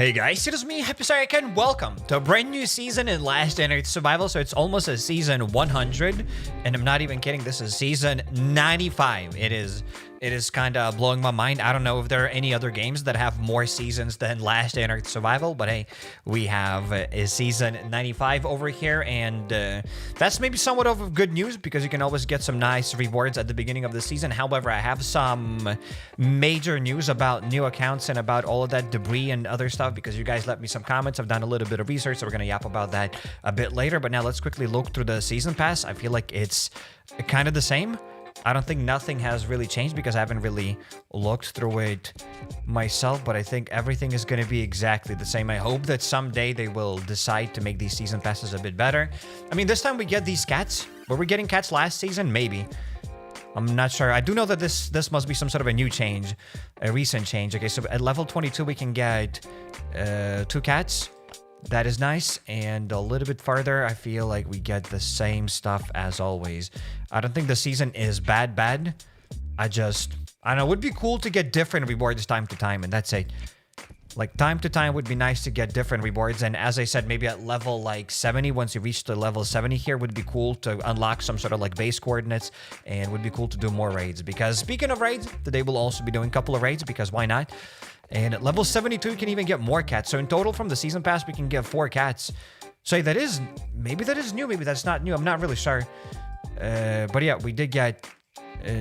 Hey guys, it is me, HappyCairek, and welcome to a brand new season in Last Day on Earth Survival. So it's almost a season 100, and I'm not even kidding, this is season 95. It is kind of blowing my mind. I don't know if there are any other games that have more seasons than Last Day on Earth Survival, but hey, we have a season 95 over here, and that's maybe somewhat of good news because you can always get some nice rewards at the beginning of the season. However, I have some major news about new accounts and about all of that debris and other stuff because you guys left me some comments. I've done a little bit of research, so we're going to yap about that a bit later. But now let's quickly look through the season pass. I feel like it's kind of the same. I don't think nothing has really changed because I haven't really looked through it myself, but I think everything is going to be exactly the same. I hope that someday they will decide to make these season passes a bit better. I mean, this time we get these cats. Were we getting cats last season? Maybe. I'm not sure. I do know that this must be some sort of a new change, a recent change. Okay, so at level 22 we can get 2 cats. That is nice. And a little bit farther, I feel like we get the same stuff as always. I don't think the season is bad. I don't know. It would be cool to get different rewards time to time, and that's it. Like, time to time would be nice to get different rewards. And as I said, maybe at level like 70, once you reach the level 70 here, would be cool to unlock some sort of like base coordinates, and would be cool to do more raids. Because speaking of raids, today we'll also be doing a couple of raids because why not? And at level 72, you can even get more cats. So in total from the season pass, we can get 4 cats. So that is, maybe that is new. Maybe that's not new. I'm not really sure. But yeah, we did get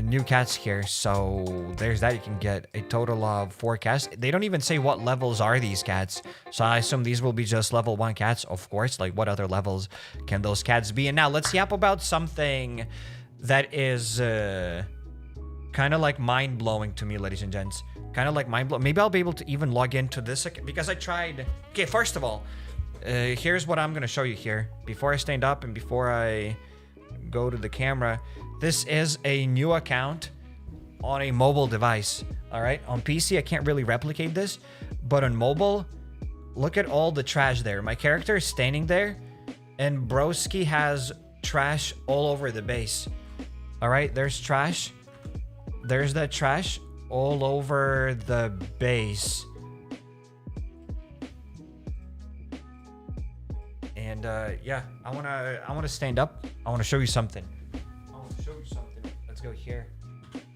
new cats here. So there's that. You can get a total of 4 cats. They don't even say what levels are these cats. So I assume these will be just level 1 cats. Of course, like what other levels can those cats be? And now let's yap about something that is kind of like mind-blowing to me, ladies and gents. Kind of like mind-blowing. Maybe I'll be able to even log into this because I tried. Okay, first of all, here's what I'm going to show you here. Before I stand up and before I go to the camera, this is a new account on a mobile device. All right, on PC, I can't really replicate this, but on mobile, look at all the trash there. My character is standing there, and Broski has trash all over the base. All right, there's trash. There's that trash all over the base. And yeah, I wanna stand up. I wanna show you something. Let's go here.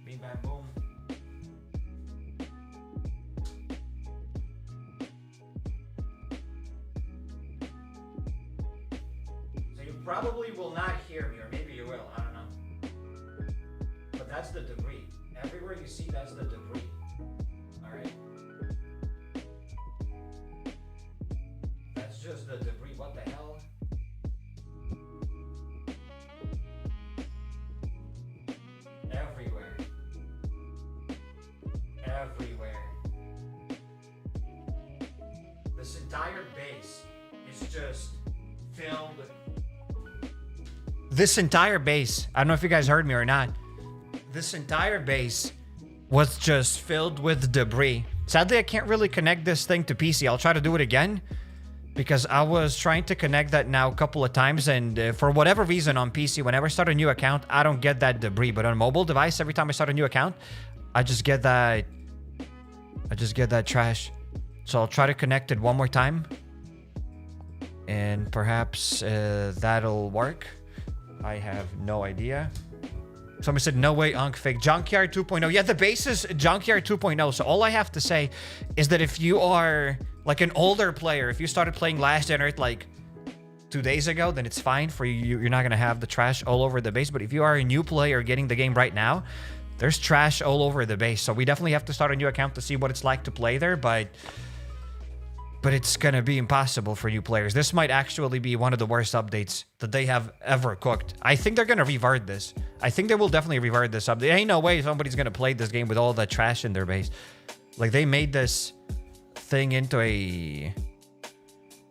Bing bang boom. So you probably will not hear me, or maybe you will, I don't know. But that's the debris. Everywhere you see, that's the debris. Alright? That's just the debris. What the hell? Everywhere. Everywhere. This entire base is just filled. This entire base, I don't know if you guys heard me or not. This entire base was just filled with debris. Sadly, I can't really connect this thing to PC. I'll try to do it again because I was trying to connect that now a couple of times, and for whatever reason on PC, whenever I start a new account, I don't get that debris. But on mobile device, every time I start a new account, I just get that trash. So I'll try to connect it one more time, and perhaps that'll work. I have no idea. Somebody said, no way, Unc, fake. Junkyard 2.0. Yeah, the base is Junkyard 2.0. So all I have to say is that if you are like an older player, if you started playing Last Day on Earth like 2 days ago, then it's fine for you. You're not going to have the trash all over the base. But if you are a new player getting the game right now, there's trash all over the base. So we definitely have to start a new account to see what it's like to play there. But it's going to be impossible for new players. This might actually be one of the worst updates that they have ever cooked. I think they're going to revert this. I think they will definitely revert this update. There ain't no way somebody's going to play this game with all that trash in their base. Like, they made this thing into a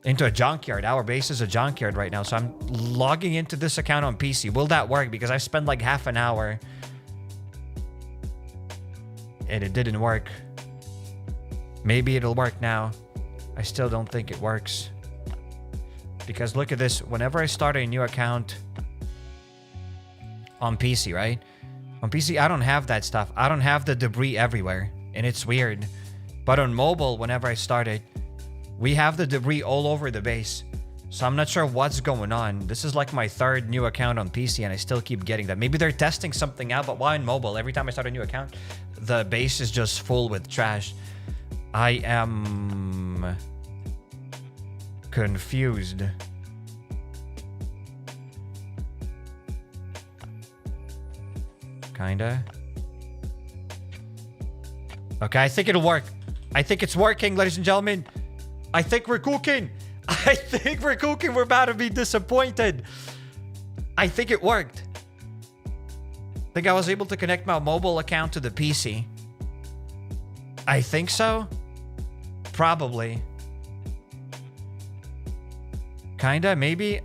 junkyard. Our base is a junkyard right now. So I'm logging into this account on PC. Will that work? Because I spent like half an hour and it didn't work. Maybe it'll work now. I still don't think it works. Because look at this. Whenever I start a new account on PC, right? On PC, I don't have that stuff. I don't have the debris everywhere. And it's weird. But on mobile, whenever I start it, We have the debris all over the base. So I'm not sure what's going on. This is like my third new account on PC and I still keep getting that. Maybe they're testing something out, but why on mobile? Every time I start a new account, the base is just full with trash. I am confused. Kinda. Okay, I think it'll work. I think it's working, ladies and gentlemen. I think we're cooking. I think we're cooking. We're about to be disappointed. I think it worked. I think I was able to connect my mobile account to the PC. I think so. Probably. Kinda, maybe.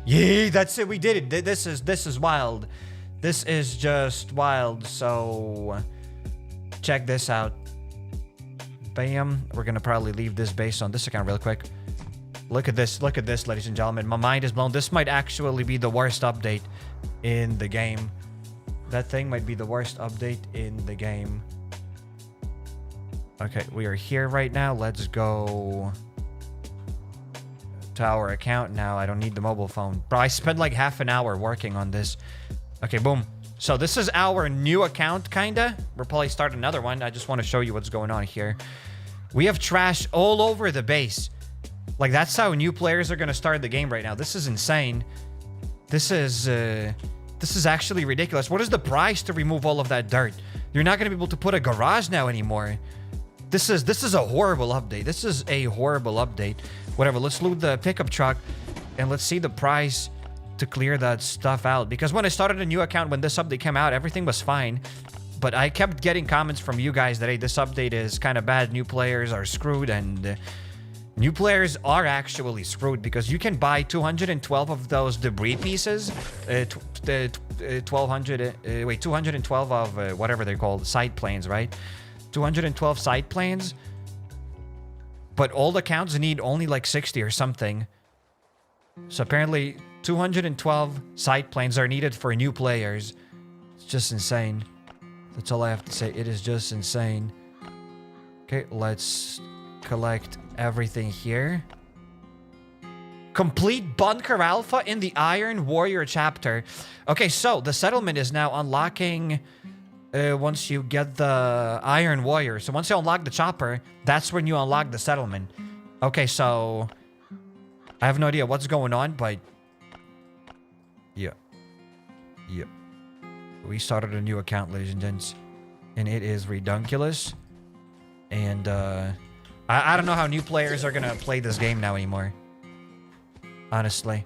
Yay, that's it. We did it. This is wild. This is just wild. So check this out. Bam. We're gonna probably leave this base on this account real quick. Look at this, ladies and gentlemen. My mind is blown. This might actually be the worst update in the game. That thing might be the worst update in the game. Okay, we are here right now. Let's go to our account now. I don't need the mobile phone. Bro, I spent like half an hour working on this. Okay, boom. So this is our new account, kinda. We'll probably start another one. I just want to show you what's going on here. We have trash all over the base. Like, that's how new players are going to start the game right now. This is insane. This is actually ridiculous. What is the price to remove all of that dirt? You're not going to be able to put a garage now anymore. This is a horrible update. This is a horrible update. Whatever, let's loot the pickup truck and let's see the price to clear that stuff out. Because when I started a new account, when this update came out, everything was fine. But I kept getting comments from you guys that, hey, this update is kind of bad. New players are screwed, and new players are actually screwed because you can buy 212 of those debris pieces. 212 of whatever they're called, side planes, right? 212 side planes. But old accounts need only like 60 or something. So apparently 212 side planes are needed for new players. It's just insane. That's all I have to say. It is just insane. Okay, let's collect everything here. Complete Bunker Alfa in the Iron Warrior chapter. Okay, so the settlement is now unlocking once you get the Iron Warrior. So once you unlock the chopper, that's when you unlock the settlement. Okay, so I have no idea what's going on, but yeah. We started a new account, ladies and gents, and it is redunculous. And I don't know how new players are gonna play this game now anymore. Honestly,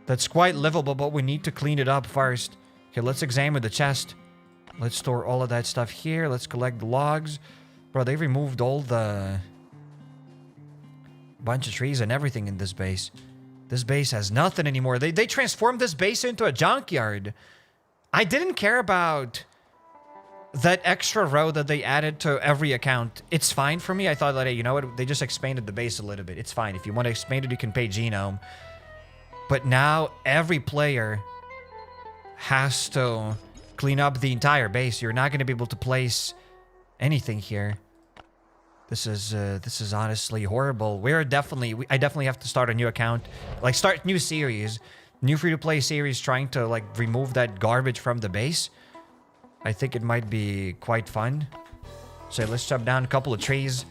that's quite livable, but we need to clean it up first. Okay, let's examine the chest. Let's store all of that stuff here. Let's collect the logs. Bro, they removed all the bunch of trees and everything in this base. This base has nothing anymore. They transformed this base into a junkyard. I didn't care about that extra row that they added to every account. It's fine for me. I thought that, hey, you know what? They just expanded the base a little bit. It's fine. If you want to expand it, you can pay Genome. But now every player has to clean up the entire base. You're not going to be able to place anything here. This is honestly horrible. I definitely have to start a new account. Like, start new series. New free-to-play series trying to, like, remove that garbage from the base. I think it might be quite fun. So let's chop down a couple of trees.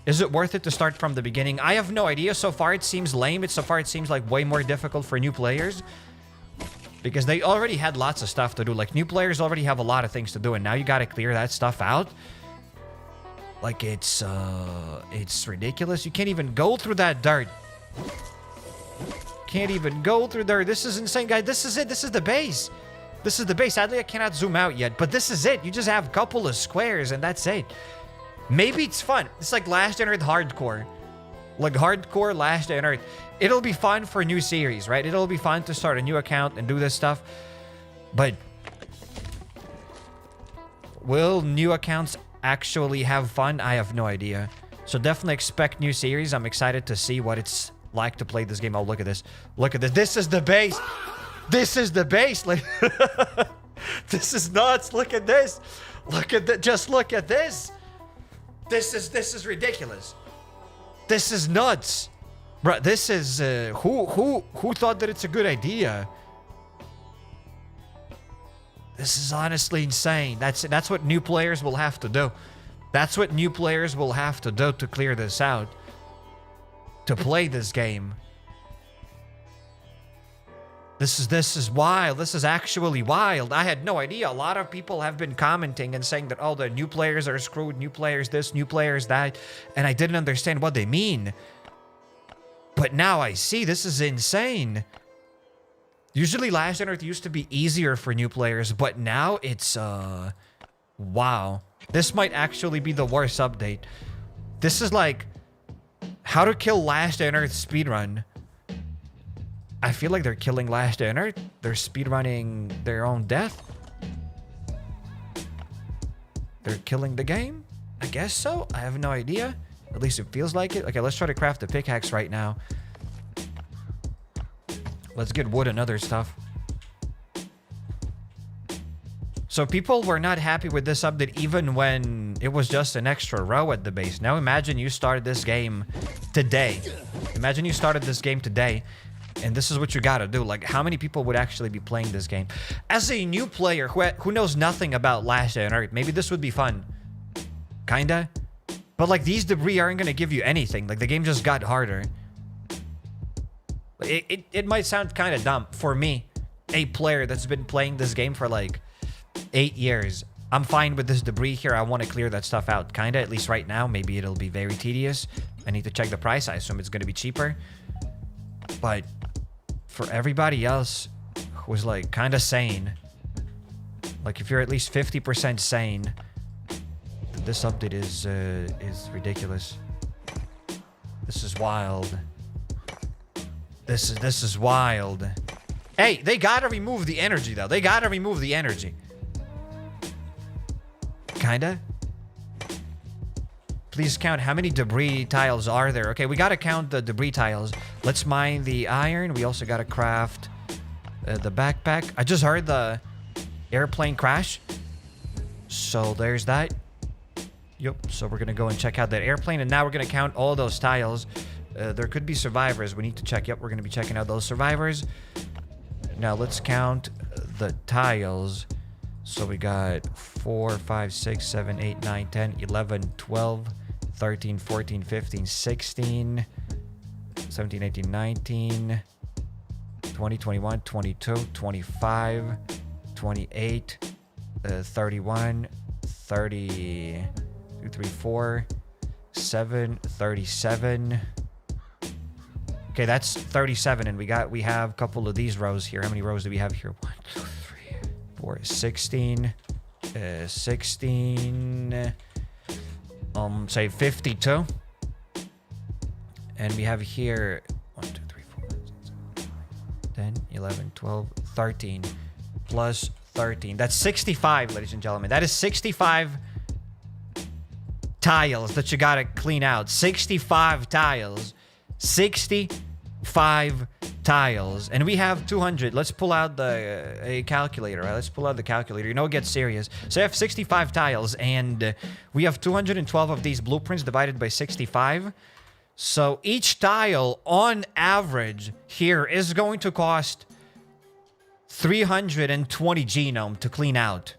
Is it worth it to start from the beginning? I have no idea. So far, it seems lame. So far, it seems like way more difficult for new players. Because they already had lots of stuff to do. Like, new players already have a lot of things to do. And now you gotta clear that stuff out. Like, it's ridiculous. You can't even go through that dirt. Can't even go through there. This is insane, guys. This is it. This is the base. This is the base. Sadly, I cannot zoom out yet, but this is it. You just have a couple of squares, and that's it. Maybe it's fun. It's like Last on Earth Hardcore. Like Hardcore Last on Earth. It'll be fun for a new series, right? It'll be fun to start a new account and do this stuff. But will new accounts actually have fun? I have no idea. So definitely expect new series. I'm excited to see what it's like to play this game. Oh, look at this. Look at this. This is the base. This is the base. Like, this is nuts. Look at this. Look at that. Just look at this. This is ridiculous. This is nuts. Bro, this is who thought that it's a good idea? This is honestly insane. That's what new players will have to do. That's what new players will have to do to clear this out. To play this game. This is wild. This is actually wild. I had no idea. A lot of people have been commenting and saying that, oh, the new players are screwed, new players this, new players that, and I didn't understand what they mean. But now I see. This is insane. Usually Last Earth used to be easier for new players, but now it's, wow. This might actually be the worst update. This is like how to kill Last Earth speedrun. I feel like they're killing Last Earth. They're speedrunning their own death. They're killing the game? I guess so. I have no idea. At least it feels like it. Okay, let's try to craft a pickaxe right now. Let's get wood and other stuff. So people were not happy with this update even when it was just an extra row at the base. Now imagine you started this game today. Imagine you started this game today. And this is what you gotta do. Like, how many people would actually be playing this game? As a new player who knows nothing about Last Earth, maybe this would be fun. Kinda. But, like, these debris aren't gonna give you anything. Like, the game just got harder. It might sound kind of dumb for me, a player that's been playing this game for, like, 8 years. I'm fine with this debris here. I want to clear that stuff out. Kinda, at least right now. Maybe it'll be very tedious. I need to check the price. I assume it's gonna be cheaper. But for everybody else who's like kind of sane, like if you're at least 50% sane, this update is ridiculous. This is wild. This is wild. Hey, they gotta remove the energy though. They gotta remove the energy. Kinda. Please count how many debris tiles are there. Okay, we gotta count the debris tiles. Let's mine the iron. We also gotta craft the backpack. I just heard the airplane crash. So there's that. Yep, so we're gonna go and check out that airplane. And now we're gonna count all those tiles. There could be survivors. We need to check. Yep, we're gonna be checking out those survivors. Now let's count the tiles. So we got 4, 5, 6, 7, 8, 9, 10, 11, 12, 13, 14, 15, 16, 17, 18, 19, 20, 21, 22, 25, 28, 31, 30, 2, 3, 4, 7, 37. Okay, that's 37, and we have a couple of these rows here. How many rows do we have here? 1, 2, 3, 4, 16, 16, say 52. And we have here 1, 2, 3, 4, 10, 11, 12, 13, plus 13. That's 65, ladies and gentlemen. That is 65 tiles that you gotta clean out. 65 tiles. 65 tiles. And we have 200. Let's pull out a calculator, right? Let's pull out the calculator. You know, it gets serious. So I have 65 tiles, and we have 212 of these blueprints divided by 65. So each tile, on average, here is going to cost 320 genome to clean out.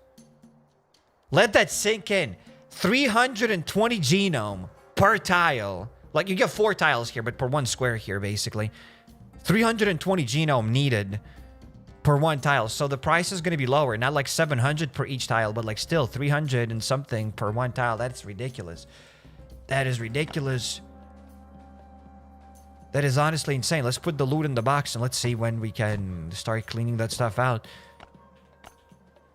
Let that sink in. 320 genome per tile. Like, you get 4 tiles here, but per 1 square here, basically. 320 genome needed per 1 tile. So the price is going to be lower. Not like 700 per each tile, but like still 300 and something per 1 tile. That's ridiculous. That is ridiculous. That is honestly insane. Let's put the loot in the box and let's see when we can start cleaning that stuff out.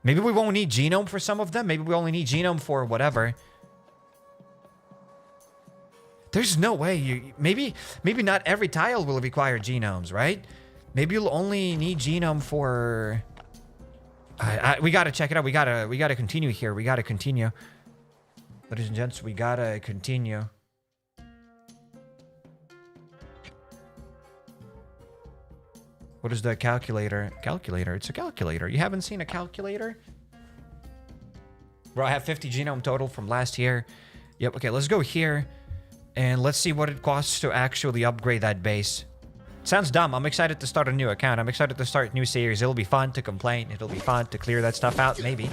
Maybe we won't need genome for some of them. Maybe we only need genome for whatever. There's no way maybe not every tile will require genomes, right? Maybe you'll only need genome for... we gotta check it out. We gotta continue here. We gotta continue. Ladies and gents, we gotta continue. What is the calculator? Calculator. It's a calculator. You haven't seen a calculator? Bro, I have 50 genome total from last year. Yep, okay, let's go here. And let's see what it costs to actually upgrade that base. Sounds dumb. I'm excited to start a new account. I'm excited to start new series. It'll be fun to complain. It'll be fun to clear that stuff out, maybe.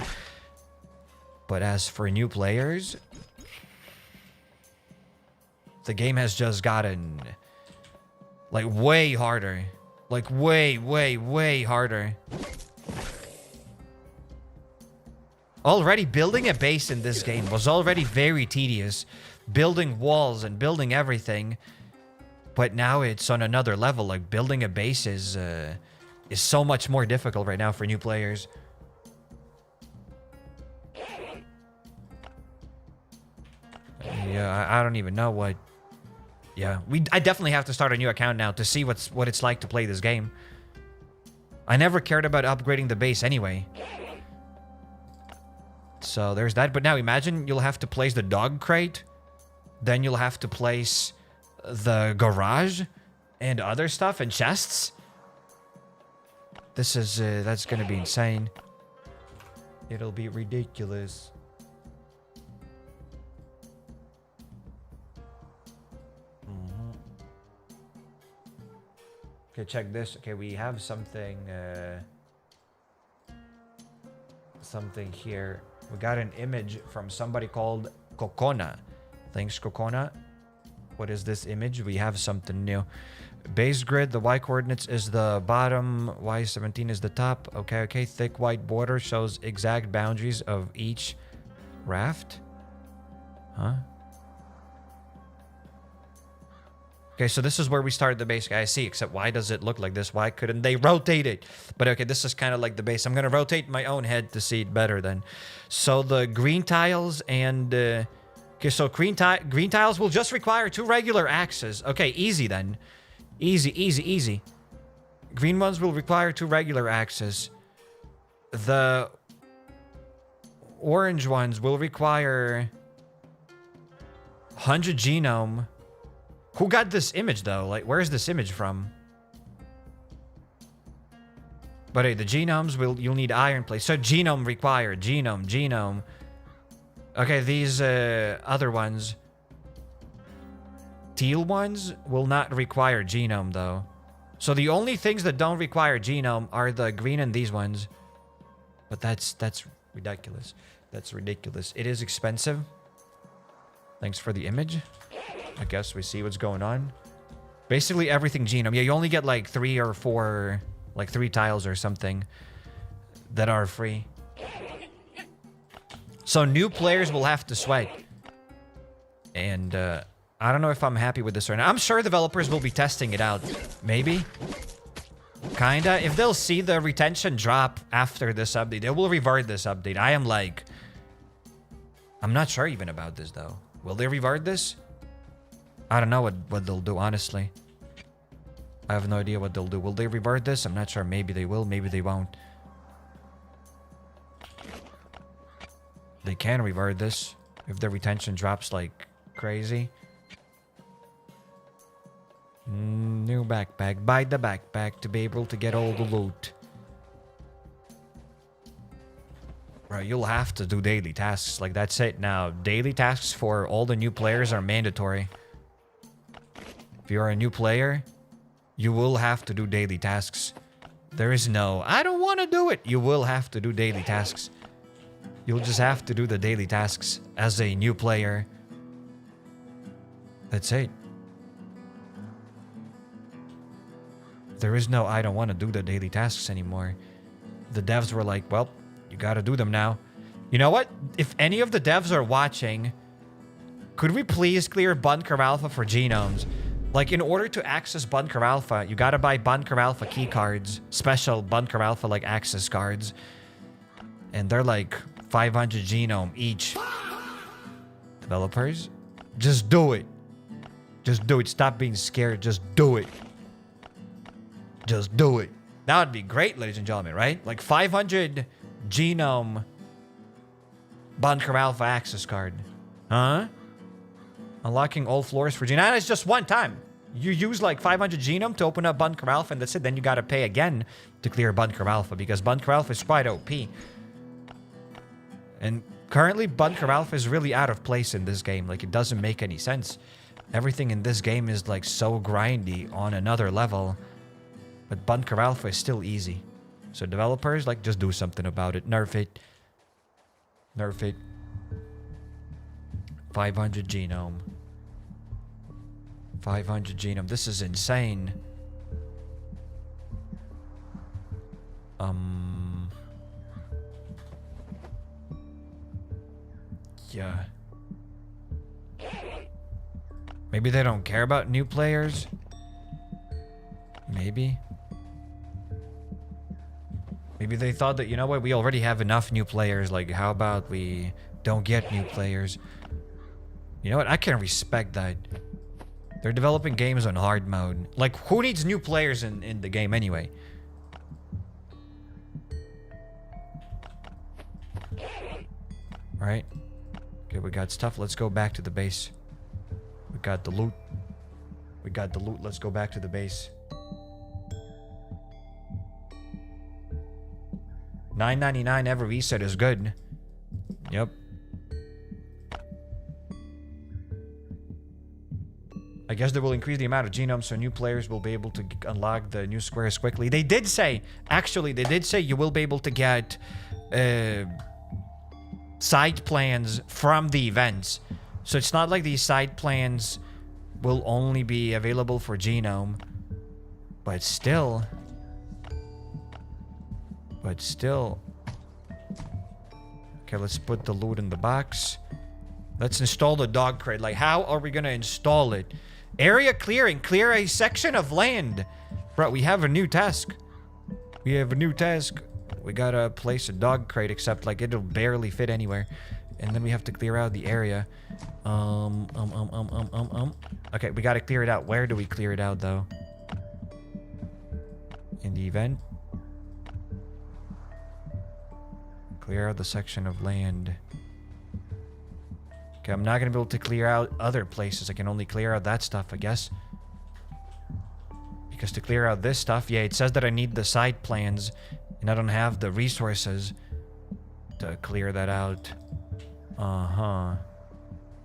But as for new players, the game has just gotten, like, way harder. Like, way, way, way harder. Already building a base in this game was already very tedious. Building walls and building everything. But now it's on another level. Like, building a base is so much more difficult right now for new players. Yeah, I don't even know what... Yeah, I definitely have to start a new account now to see what it's like to play this game. I never cared about upgrading the base anyway. So there's that. But now imagine you'll have to place the dog crate. Then you'll have to place the garage and other stuff and chests. This is, that's gonna be insane. It'll be ridiculous. Okay, check this. Okay, we have something, something here. We got an image from somebody called Kokona. Thanks, Kokona. What is this image? We have something new. Base grid, the Y coordinates is the bottom, Y17 is the top. Okay, okay. Thick white border shows exact boundaries of each raft. Huh? Okay, so this is where we started the base. I see, except why does it look like this? Why couldn't they rotate it? But okay, this is kind of like the base. I'm going to rotate my own head to see it better then. So the green tiles and... okay, so green tiles will just require 2 regular axes. Okay, easy then. Easy, easy, easy. Green ones will require 2 regular axes. The orange ones will require 100 genome. Who got this image though? Like, where's this image from? But hey, the genomes you'll need iron plates. So genome required. Genome. Okay, these other ones. Teal ones will not require genome though. So the only things that don't require genome are the green and these ones. But that's ridiculous. That's ridiculous. It is expensive. Thanks for the image. I guess we see what's going on. Basically everything genome. Yeah, you only get like 3 or 4, like 3 tiles or something that are free. So new players will have to sweat. And I don't know if I'm happy with this or not. I'm sure developers will be testing it out. Maybe. Kinda. If they'll see the retention drop after this update, they will revert this update. I am like... I'm not sure even about this though. Will they revert this? I don't know what they'll do, honestly. I have no idea what they'll do. Will they revert this? I'm not sure. Maybe they will. Maybe they won't. They can revert this if the retention drops like crazy. New backpack. Buy the backpack to be able to get all the loot. Right, you'll have to do daily tasks. Like, that's it now. Daily tasks for all the new players are mandatory. If you're a new player, you will have to do daily tasks. There is no, I don't want to do it. You will have to do daily tasks. You'll just have to do the daily tasks as a new player. That's it. There is no, I don't want to do the daily tasks anymore. The devs were like, well, you got to do them now. You know what? If any of the devs are watching, could we please clear Bunker Alfa for genomes? Like, in order to access Bunker Alfa, you gotta buy Bunker Alfa key cards. Special Bunker Alfa, like, access cards. And they're like 500 genome each. Developers, just do it. Just do it. Stop being scared. Just do it. Just do it. That would be great, ladies and gentlemen, right? Like 500 genome Bunker Alfa access card. Huh? Unlocking all floors for genome. And it's just one time. You use like 500 genome to open up Bunker Alfa and that's it. Then you gotta pay again to clear Bunker Alfa because Bunker Alfa is quite OP. And Currently, Bunker Alfa is really out of place in this game. Like, it doesn't make any sense. Everything in this game is, like, so grindy on another level. But Bunker Alfa is still easy. So developers, like, just do something about it. Nerf it. Nerf it. 500 genome. 500 genome. This is insane. Yeah. Maybe they don't care about new players. Maybe. Maybe they thought that, you know what, we already have enough new players. Like, how about we don't get new players? You know what, I can respect that. They're developing games on hard mode. Like, who needs new players in the game anyway? Alright. Okay, we got stuff. Let's go back to the base. We got the loot. We got the loot. Let's go back to the base. $9.99 every reset is good. Yep. I guess they will increase the amount of genomes so new players will be able to unlock the new squares quickly. They did say, actually, they did say you will be able to get side plans from the events. So it's not like these side plans will only be available for genome. But still. Okay, let's put the loot in the box. Let's install the dog crate. Like, how are we gonna install it? Area clearing. Clear a section of land. Bro, we have a new task. We gotta place a dog crate, except, like, it'll barely fit anywhere. And then we have to clear out the area. Okay, we gotta clear it out. Where do we clear it out, though? In the event. Clear out the section of land. Okay, I'm not gonna be able to clear out other places. I can only clear out that stuff, I guess. Because to clear out this stuff, yeah, it says that I need the side plans, and I don't have the resources to clear that out.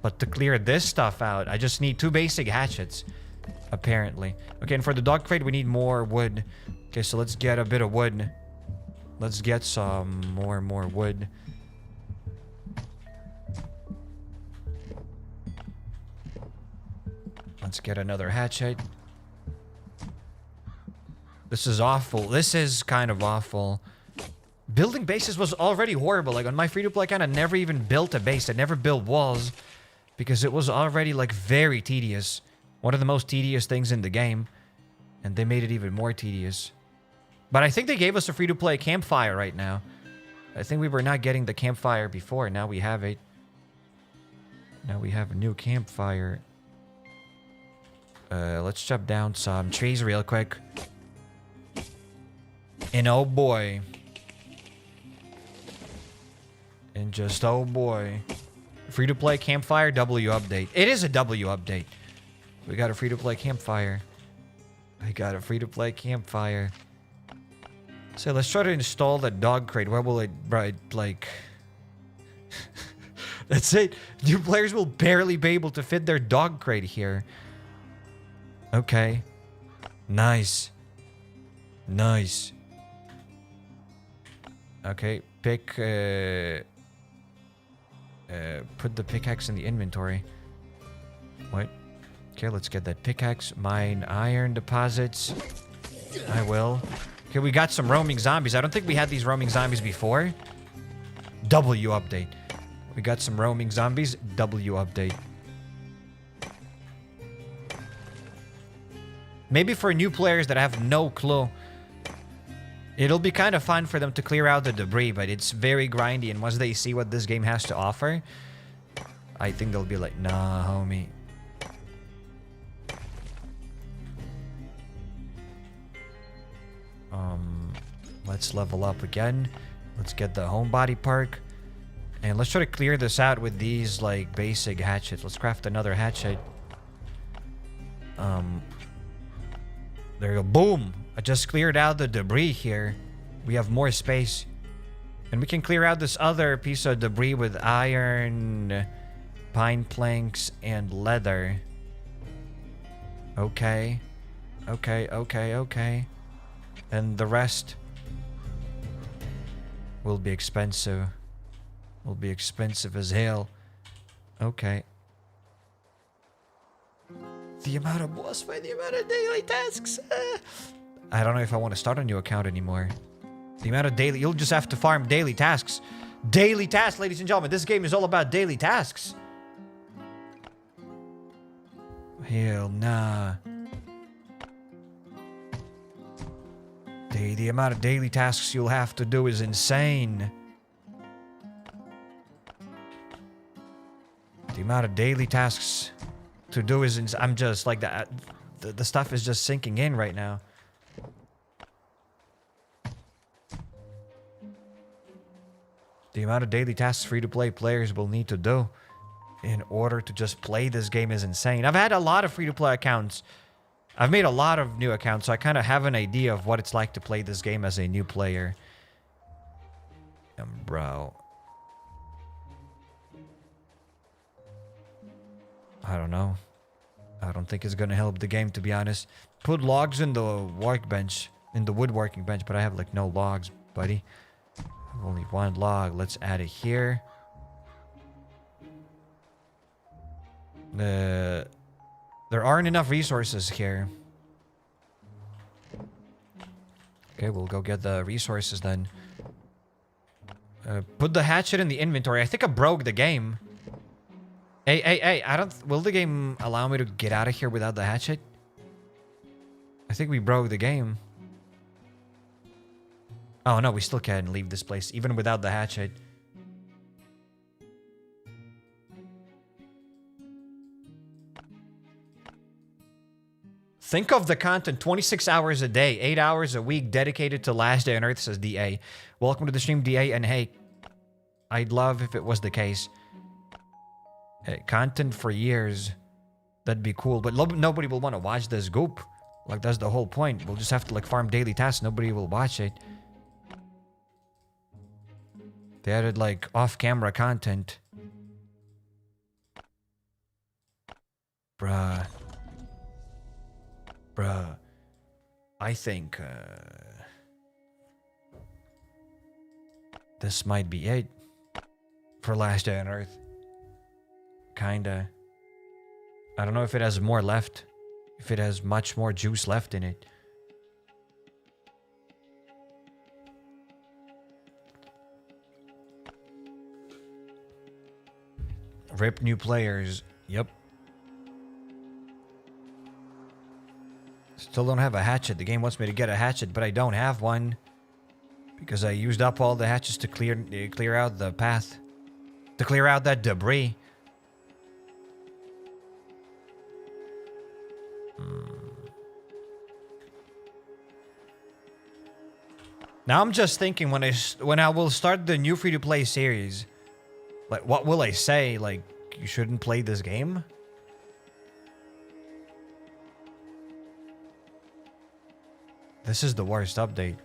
But to clear this stuff out, I just need 2 basic hatchets, apparently. Okay, and for the dog crate, we need more wood. Okay, so let's get a bit of wood. Let's get some more wood. Let's get another hatchet. This is awful. This is kind of awful. Building bases was already horrible. Like, on my free-to-play account, I never even built a base. I never built walls because it was already, like, very tedious. One of the most tedious things in the game. And they made it even more tedious. But I think they gave us a free-to-play campfire right now. I think we were not getting the campfire before. Now we have it. Now we have a new campfire. Let's chop down some trees real quick. And oh boy. And just oh boy. Free-to-play campfire W update. It is a W update. We got a free-to-play campfire. So let's try to install the dog crate. Where will it, right, like... That's it. New players will barely be able to fit their dog crate here. Okay. Nice. Okay, put the pickaxe in the inventory. What? Okay, let's get that pickaxe. Mine iron deposits. I will. Okay, we got some roaming zombies. I don't think we had these roaming zombies before. W update. We got some roaming zombies. W update. Maybe for new players that have no clue, it'll be kind of fun for them to clear out the debris, but it's very grindy, and once they see what this game has to offer, I think they'll be like, nah, homie. Let's level up again. Let's get the homebody perk. And let's try to clear this out with these, like, basic hatchets. Let's craft another hatchet. There you go. Boom! I just cleared out the debris here. We have more space. And we can clear out this other piece of debris with iron, pine planks, and leather. Okay. Okay. And the rest will be expensive. Will be expensive as hell. Okay. The amount of boss fight, the amount of daily tasks. I don't know if I want to start a new account anymore. The amount of daily... You'll just have to farm daily tasks. Daily tasks, ladies and gentlemen. This game is all about daily tasks. Hell nah. The amount of daily tasks you'll have to do is insane. The amount of daily tasks to do is insane. I'm just like that. The stuff is just sinking in right now. The amount of daily tasks free-to-play players will need to do in order to just play this game is insane. I've had a lot of free-to-play accounts. I've made a lot of new accounts, so I kind of have an idea of what it's like to play this game as a new player. Bro. I don't know. I don't think it's gonna help the game, to be honest. Put logs in the workbench, in the woodworking bench, but I have like no logs, buddy. Only one log. Let's add it here. There aren't enough resources here. Okay, we'll go get the resources then. Put the hatchet in the inventory. I think I broke the game. Hey, I don't... Will the game allow me to get out of here without the hatchet? I think we broke the game. Oh, no, we still can't leave this place, even without the hatchet. Think of the content, 26 hours a day, 8 hours a week dedicated to Last Day on Earth, says DA. Welcome to the stream, DA, and hey, I'd love if it was the case. Hey, content for years, that'd be cool, but nobody will want to watch this goop. Like, that's the whole point. We'll just have to, like, farm daily tasks. Nobody will watch it. They added, like, off-camera content. Bruh. I think, this might be it for Last Day on Earth. Kinda. I don't know if it has more left. If it has much more juice left in it. Rip new players. Yep. Still don't have a hatchet. The game wants me to get a hatchet, but I don't have one. Because I used up all the hatchets to clear out the path. To clear out that debris. Now I'm just thinking when I will start the new free-to-play series, like what will I say? Like, you shouldn't play this game? This is the worst update.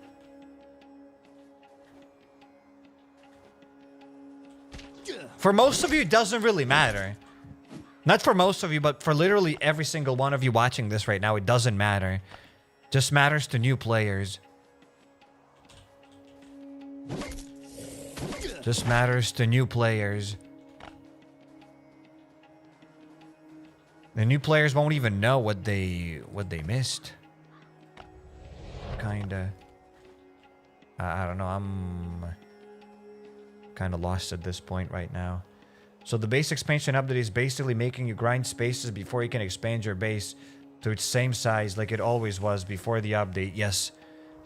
For most of you, it doesn't really matter. Not for most of you, but for literally every single one of you watching this right now, it doesn't matter. Just matters to new players. Just matters to new players. The new players won't even know what they missed. Kinda. I don't know. I'm kind of lost at this point right now. So the base expansion update is basically making you grind spaces before you can expand your base to its same size like it always was before the update. Yes.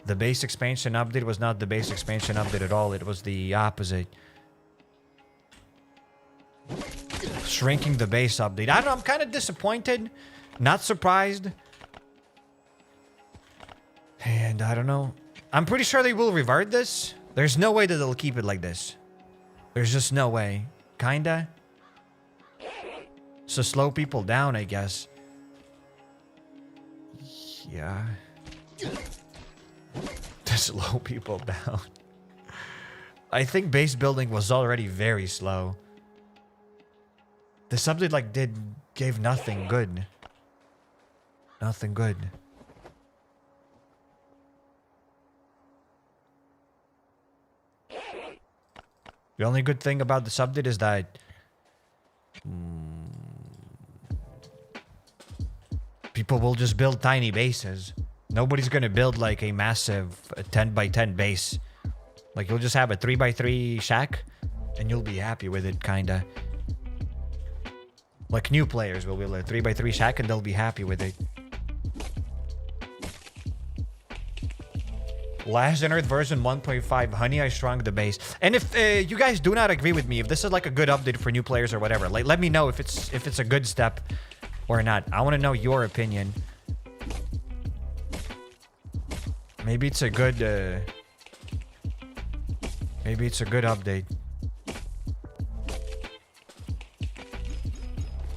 The base expansion update was not the base expansion update at all. It was the opposite. Shrinking the base update. I don't know. I'm kind of disappointed. Not surprised. And I don't know. I'm pretty sure they will revert this. There's no way that they'll keep it like this. There's just no way. Kinda. So slow people down, I guess. Yeah. To slow people down. I think base building was already very slow. This update like gave nothing good. Nothing good. The only good thing about this update is that people will just build tiny bases. Nobody's gonna build like a massive 10 by 10 base. Like you'll just have a 3 by 3 shack and you'll be happy with it, kinda. Like new players will build a 3 by 3 shack and they'll be happy with it. Last Gen Earth version 1.5, honey, I shrunk the base. And if you guys do not agree with me, if this is like a good update for new players or whatever, like let me know if it's a good step or not. I want to know your opinion. Maybe it's a good maybe it's a good update.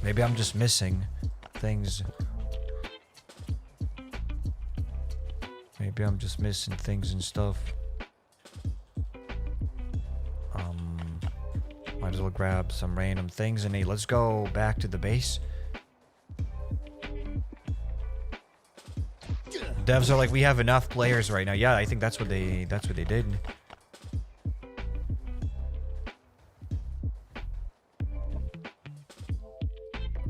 Maybe I'm just missing things. Maybe I'm just missing things and stuff. Might as well grab some random things and hey, let's go back to the base. Devs are like, we have enough players right now. Yeah, I think that's what they did.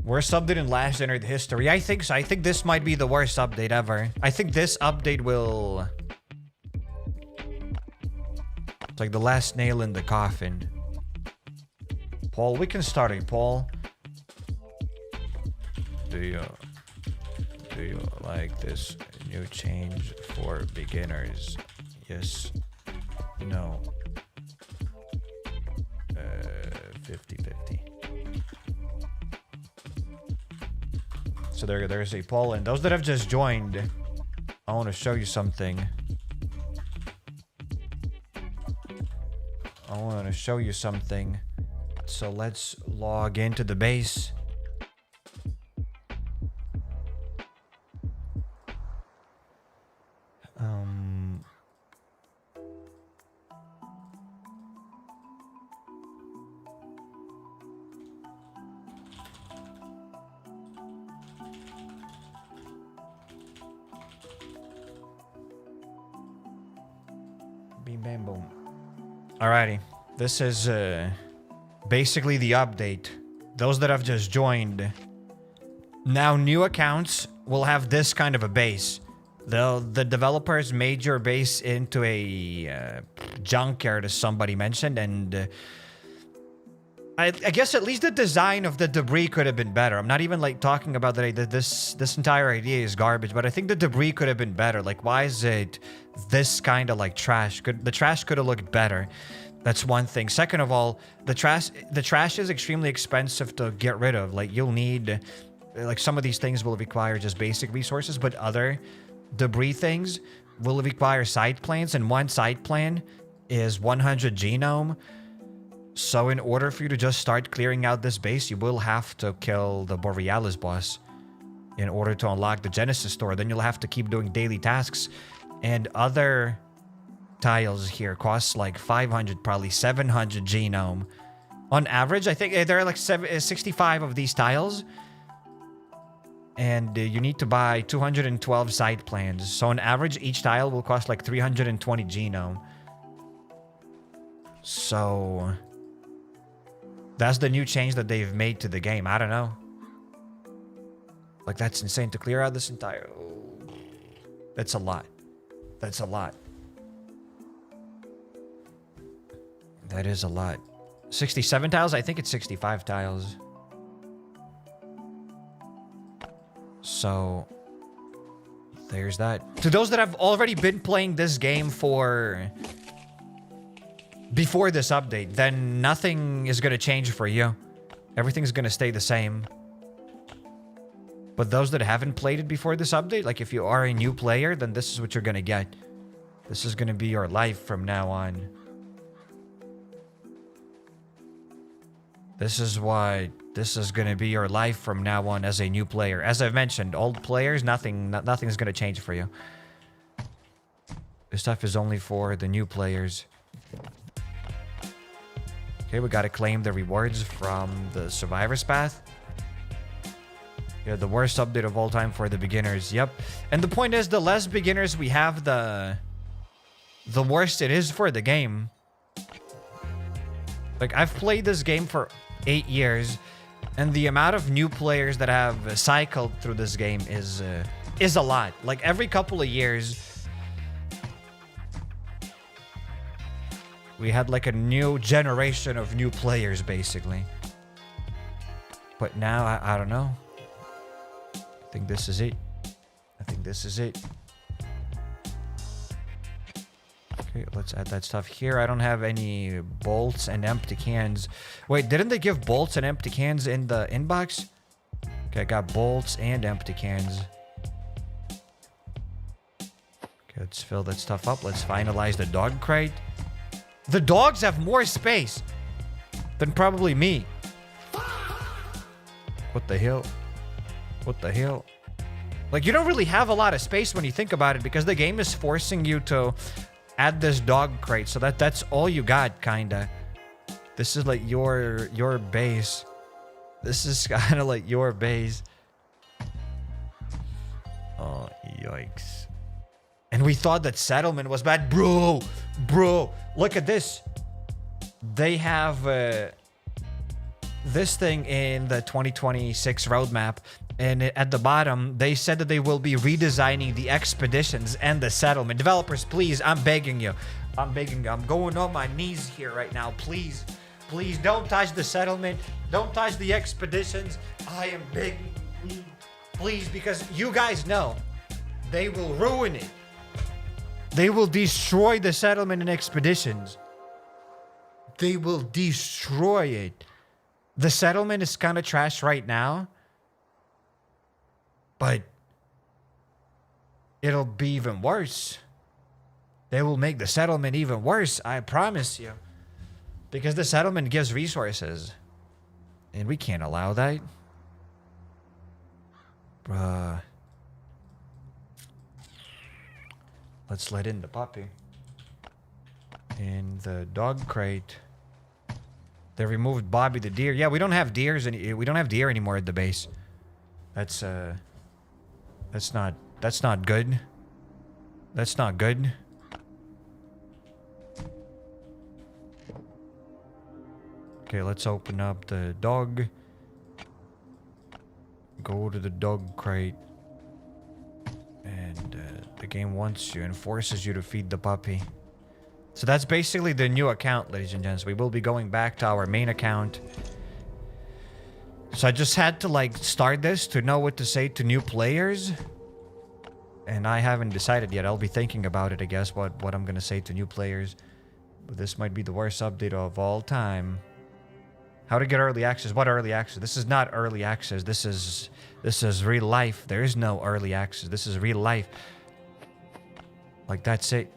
Worst update in last Gen Earth history. I think so. I think this might be the worst update ever. I think this update will... It's like the last nail in the coffin. Paul, we can start it, Paul. Do you like this new change for beginners? Yes. No. 50-50. So there's a poll, and those that have just joined, I want to show you something. I want to show you something. So let's log into the base. Beam bam boom. Alrighty, this is basically the update. Those that have just joined, now new accounts will have this kind of a base. The developers made your base into a junkyard, as somebody mentioned, and I guess at least the design of the debris could have been better. I'm not even like talking about that this entire idea is garbage, but I think the debris could have been better. Like, why is it this kind of like trash? The trash could have looked better. That's one thing. Second of all, the trash is extremely expensive to get rid of. Like, you'll need, like, some of these things will require just basic resources, but other debris things will require side plans, and one side plan is 100 genome. So in order for you to just start clearing out this base, you will have to kill the Borealis boss in order to unlock the Genesis store. Then you'll have to keep doing daily tasks, and other tiles here cost like 500, probably 700 genome. On average, I think there are like 65 of these tiles, and you need to buy 212 side plans. So on average, each tile will cost like 320 genome. So that's the new change that they've made to the game. I don't know. Like, that's insane to clear out this entire... That's a lot. That's a lot. That is a lot. 67 tiles? I think it's 65 tiles. So there's that. To those that have already been playing this game for before this update, then nothing is going to change for you. Everything's going to stay the same. But those that haven't played it before this update, like if you are a new player, then this is what you're going to get. This is going to be your life from now on. This is why this is going to be your life from now on as a new player. As I've mentioned, old players, nothing's going to change for you. This stuff is only for the new players. Okay, we gotta claim the rewards from the Survivor's Path. Yeah, the worst update of all time for the beginners. Yep. And the point is, the less beginners we have, the worse it is for the game. Like, I've played this game for 8 years, and the amount of new players that have cycled through this game is a lot. Like, every couple of years, we had like a new generation of new players, basically. But now, I don't know. I think this is it. I think this is it. Okay, let's add that stuff here. I don't have any bolts and empty cans. Wait, didn't they give bolts and empty cans in the inbox? Okay, I got bolts and empty cans. Okay, let's fill that stuff up. Let's finalize the dog crate. The dogs have more space than probably me. What the hell? What the hell? Like, you don't really have a lot of space when you think about it, because the game is forcing you to add this dog crate. So that's all you got, kinda. This is like your base. This is kind of like your base. Oh, yikes. And we thought that settlement was bad. Bro, look at this. They have this thing in the 2026 roadmap. And at the bottom, they said that they will be redesigning the expeditions and the settlement. Developers, please, I'm begging you. I'm begging you. I'm going on my knees here right now. Please, please don't touch the settlement. Don't touch the expeditions. I am begging you. Please, because you guys know they will ruin it. They will destroy the settlement and expeditions. They will destroy it. The settlement is kind of trash right now. But it'll be even worse. They will make the settlement even worse, I promise you. Because the settlement gives resources. And we can't allow that. Bruh. Let's let in the puppy. In the dog crate. They removed Bobby the deer. Yeah, we don't have deers we don't have deer anymore at the base. That's not good. That's not good. Okay, let's open up the dog. Go to the dog crate. And the game wants you and forces you to feed the puppy. So that's basically the new account, ladies and gents. We will be going back to our main account. So I just had to like start this to know what to say to new players. And I haven't decided yet. I'll be thinking about it, I guess, what I'm going to say to new players. But this might be the worst update of all time. How to get early access? What early access? This is not early access. This is real life. There is no early access. This is real life. Like, that's it.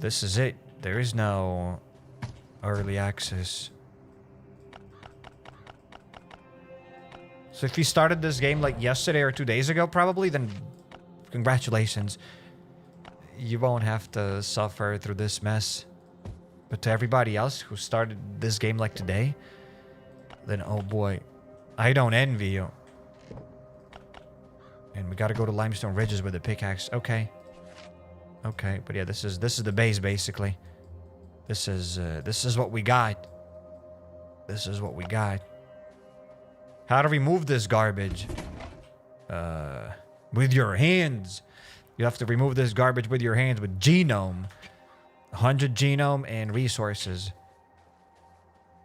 This is it. There is no early access. So if you started this game like yesterday or 2 days ago, probably, then congratulations. You won't have to suffer through this mess. But to everybody else who started this game like today, then oh boy, I don't envy you. And we gotta go to Limestone Ridges with a pickaxe. Okay. Okay, but yeah, this is the base basically. This is what we got. This is what we got. How to remove this garbage? With your hands. You have to remove this garbage with your hands with genome. 100 genome and resources.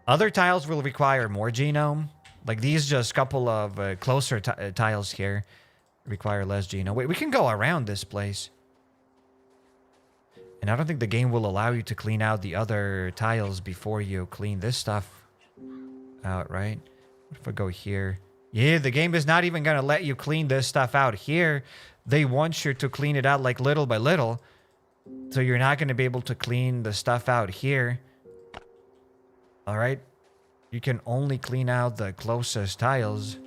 Other tiles will require more genome. Like these just couple of closer tiles here require less genome. Wait, we can go around this place. And I don't think the game will allow you to clean out the other tiles before you clean this stuff out, right? What if I go here? Yeah, the game is not even going to let you clean this stuff out here. They want you to clean it out like little by little. So you're not going to be able to clean the stuff out here. All right? You can only clean out the closest tiles.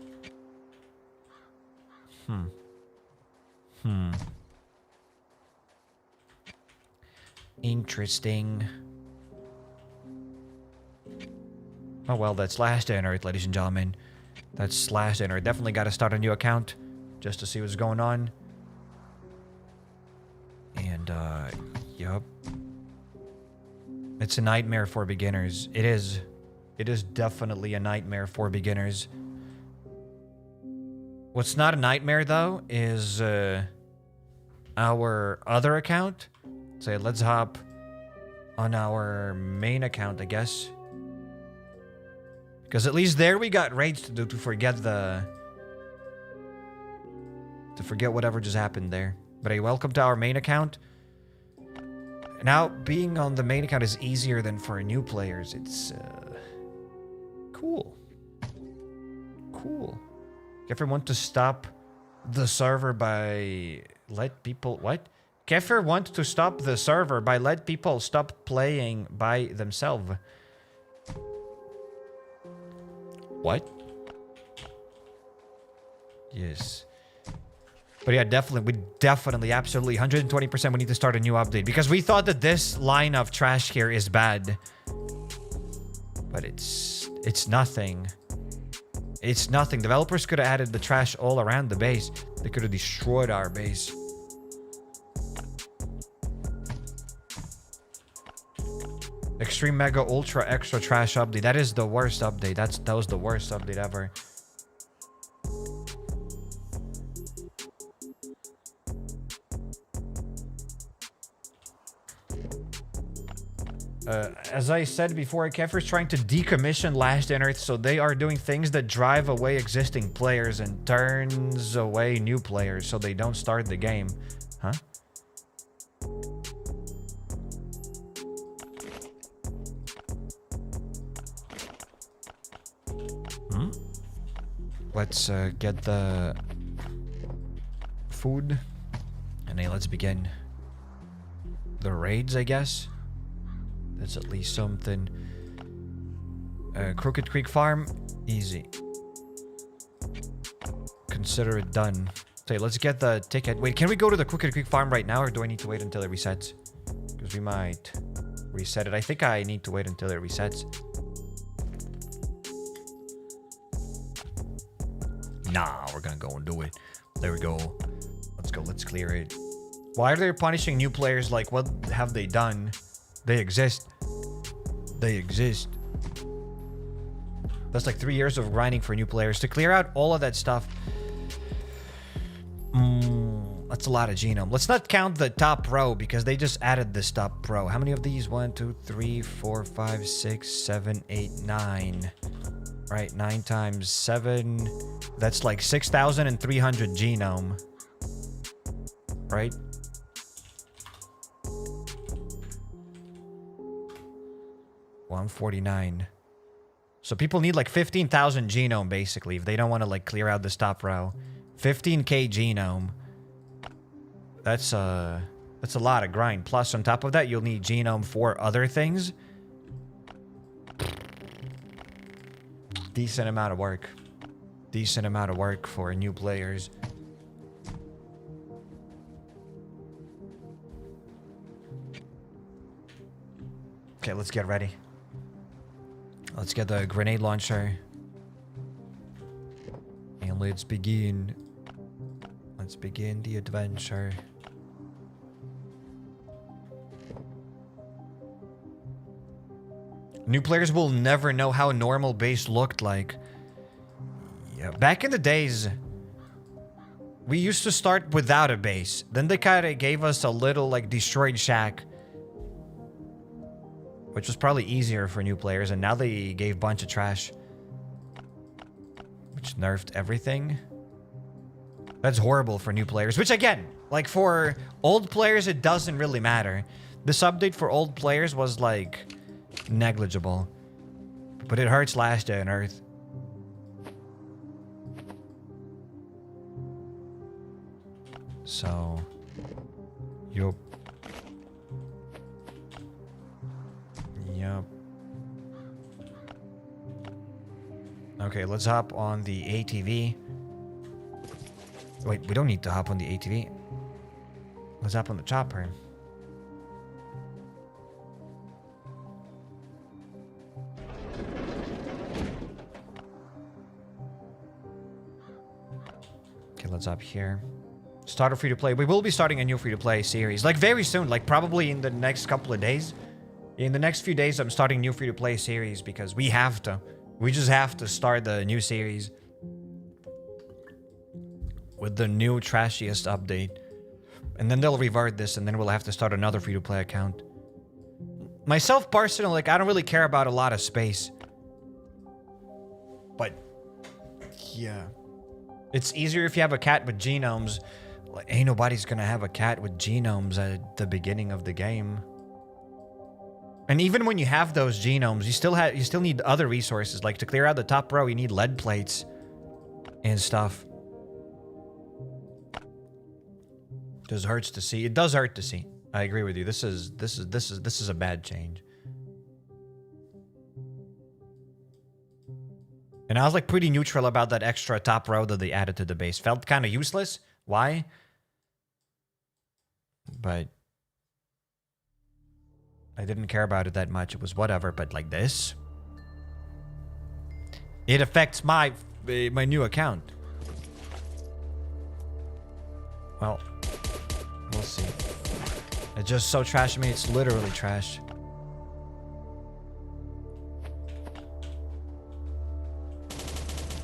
Interesting. Oh, well, that's last day on Earth, ladies and gentlemen. That's last day on Earth. Definitely got to start a new account just to see what's going on. And, yup. It's a nightmare for beginners. It is. It is definitely a nightmare for beginners. What's not a nightmare, though, is our other account. So let's hop on our main account, I guess. Because at least there we got raids to do to forget whatever just happened there. But hey, welcome to our main account. Now, being on the main account is easier than for new players. It's cool. Cool. Kefir want to stop the server by let people what? Kefir wants to stop the server by let people stop playing by themselves. What? Yes. But yeah, definitely, absolutely, 120% we need to start a new update. Because we thought that this line of trash here is bad. But it's nothing. It's nothing. Developers could have added the trash all around the base. They could have destroyed our base. Extreme Mega Ultra Extra Trash update. That is the worst update. That was the worst update ever. As I said before, Kefir's trying to decommission Last on Earth, so they are doing things that drive away existing players and turns away new players so they don't start the game. Huh? Let's get the food. And then let's begin the raids, I guess. That's at least something. Crooked Creek Farm. Easy. Consider it done. Okay, let's get the ticket. Wait, can we go to the Crooked Creek Farm right now, or do I need to wait until it resets? Because we might reset it. I think I need to wait until it resets. Nah, we're gonna go and do it. There we go. Let's go. Let's clear it. Why are they punishing new players? Like, what have they done? They exist. They exist. That's like 3 years of grinding for new players. To clear out all of that stuff. That's a lot of genome. Let's not count the top row because they just added this top row. How many of these? 1, 2, 3, 4, 5, 6, 7, 8, 9. Right, 9 times 7. That's like 6,300 genome. Right? $149. So people need like 15,000 genome basically if they don't want to like clear out this top row. 15k genome. That's a lot of grind. Plus on top of that, you'll need genome for other things. Decent amount of work. Decent amount of work for new players. Okay, let's get ready. Let's get the grenade launcher. And let's begin. Let's begin the adventure. New players will never know how normal base looked like. Yeah, back in the days, we used to start without a base. Then they kind of gave us a little like destroyed shack, which was probably easier for new players, and now they gave a bunch of trash, which nerfed everything. That's horrible for new players, which again, like for old players, it doesn't really matter. This update for old players was like negligible, but it hurts Last Day on Earth. So, yup. Yep. Okay, let's hop on the ATV. Wait, we don't need to hop on the ATV. What's up on the chopper? Okay, let's up here. Start a free-to-play. We will be starting a new free-to-play series. Like, very soon. Like, probably in the next couple of days. In the next few days, I'm starting a new free-to-play series because we have to. We just have to start the new series. With the new trashiest update. And then they'll revert this, and then we'll have to start another free-to-play account. Myself, personally, like, I don't really care about a lot of space. But, yeah. It's easier if you have a cat with genomes. Like, ain't nobody's gonna have a cat with genomes at the beginning of the game. And even when you have those genomes, you still need other resources. Like, to clear out the top row, you need lead plates and stuff. Just hurts to see. It does hurt to see. I agree with you. This is a bad change. And I was like pretty neutral about that extra top row that they added to the base. Felt kind of useless. Why? But I didn't care about it that much. It was whatever. But like this, it affects my new account. Well, we'll see. It's just so trash to me. It's literally trash.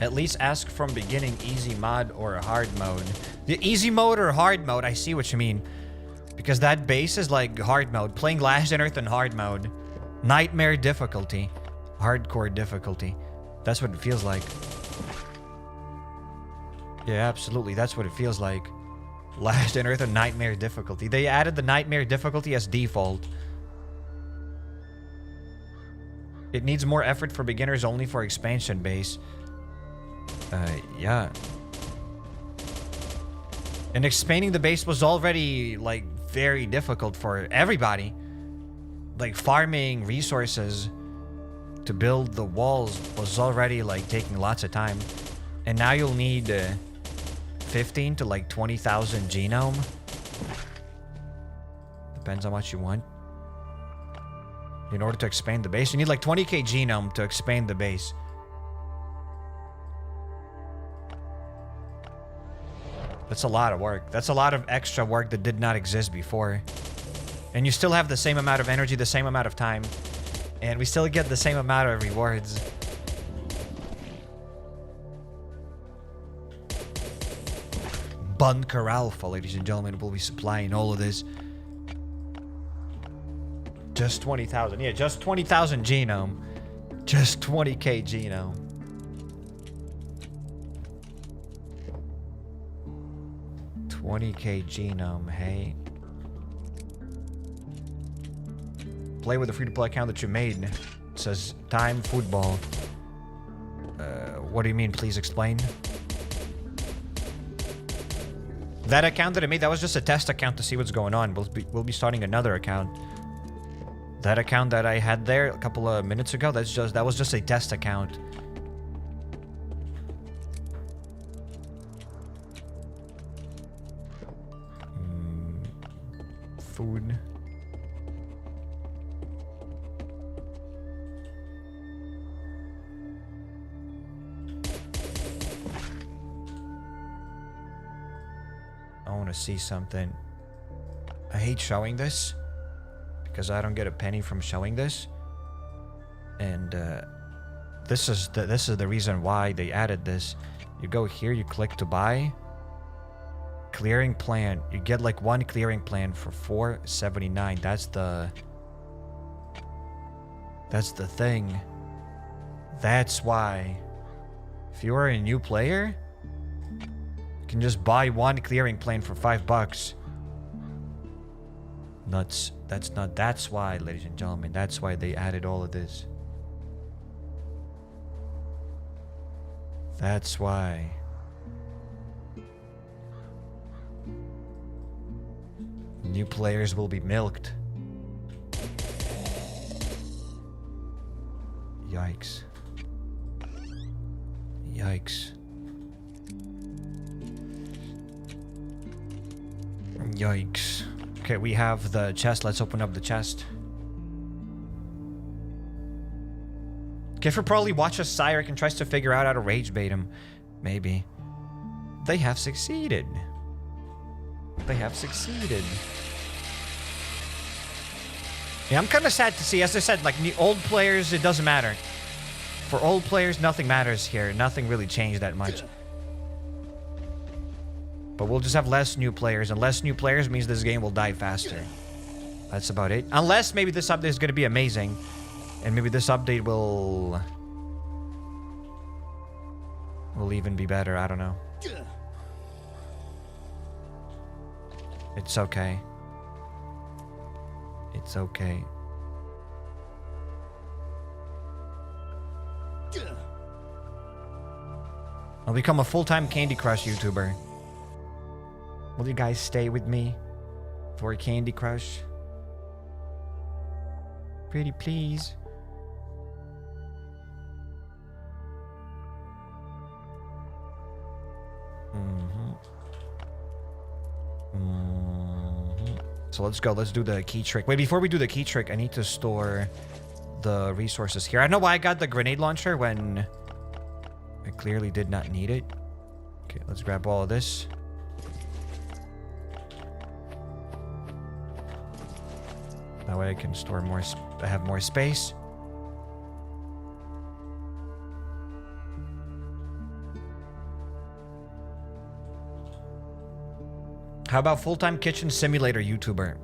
At least ask from beginning easy mod or hard mode. The easy mode or hard mode, I see what you mean. Because that base is like hard mode. Playing Last in Earth in hard mode. Nightmare difficulty. Hardcore difficulty. That's what it feels like. Yeah, absolutely. That's what it feels like. Last in Earth in Nightmare difficulty. They added the Nightmare difficulty as default. It needs more effort for beginners only for expansion base. Yeah. And expanding the base was already, like, very difficult for everybody. Like, farming resources to build the walls was already, like, taking lots of time. And now you'll need 15 to, like, 20,000 genome. Depends how much you want. In order to expand the base, you need, like, 20k genome to expand the base. That's a lot of work. That's a lot of extra work that did not exist before. And you still have the same amount of energy, the same amount of time. And we still get the same amount of rewards. Bunker Alfa, ladies and gentlemen, will be supplying all of this. Just 20,000. Yeah, just 20,000 genome. Just 20k genome. $20k genome, hey. Play with the free-to-play account that you made. It says time football. What do you mean? Please explain. That account that I made, that was just a test account to see what's going on. We'll be starting another account. That account that I had there a couple of minutes ago, that was just a test account. Food. I want to see something. I hate showing this because I don't get a penny from showing this. And this is the reason why they added this. You go here, you click to buy. Clearing plan. You get like one clearing plan for $4.79. That's the thing. That's why. If you are a new player, you can just buy one clearing plan for $5. Nuts. That's why, ladies and gentlemen. That's why they added all of this. That's why. New players will be milked. Yikes. Yikes. Yikes. Okay, we have the chest. Let's open up the chest. Kefir probably watches Cyrek and tries to figure out how to rage bait him. Maybe. They have succeeded. They have succeeded. Yeah, I'm kind of sad to see. As I said, like, the old players, it doesn't matter. For old players, nothing matters here. Nothing really changed that much. But we'll just have less new players. And less new players means this game will die faster. That's about it. Unless maybe this update is going to be amazing. And maybe this update will even be better. I don't know. It's okay. It's okay. I'll become a full-time Candy Crush YouTuber. Will you guys stay with me for Candy Crush? Pretty please. So let's go. Let's do the key trick. Wait, before we do the key trick, I need to store the resources here. I don't know why I got the grenade launcher when I clearly did not need it. Okay, let's grab all of this. That way I can store more. I have more space. How about full-time kitchen simulator YouTuber?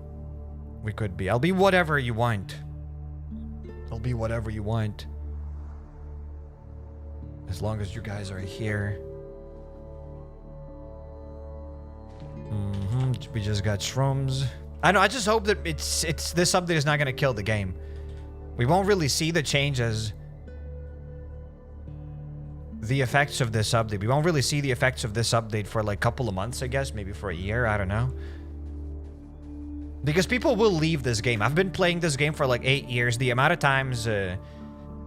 We could be. I'll be whatever you want. I'll be whatever you want. As long as you guys are here. We just got shrooms. I know, I just hope that it's this update is not gonna kill the game. We won't really see the changes. The effects of this update. We won't really see the effects of this update for like a couple of months, I guess. Maybe for a year. I don't know. Because people will leave this game. I've been playing this game for like 8 years. The amount of times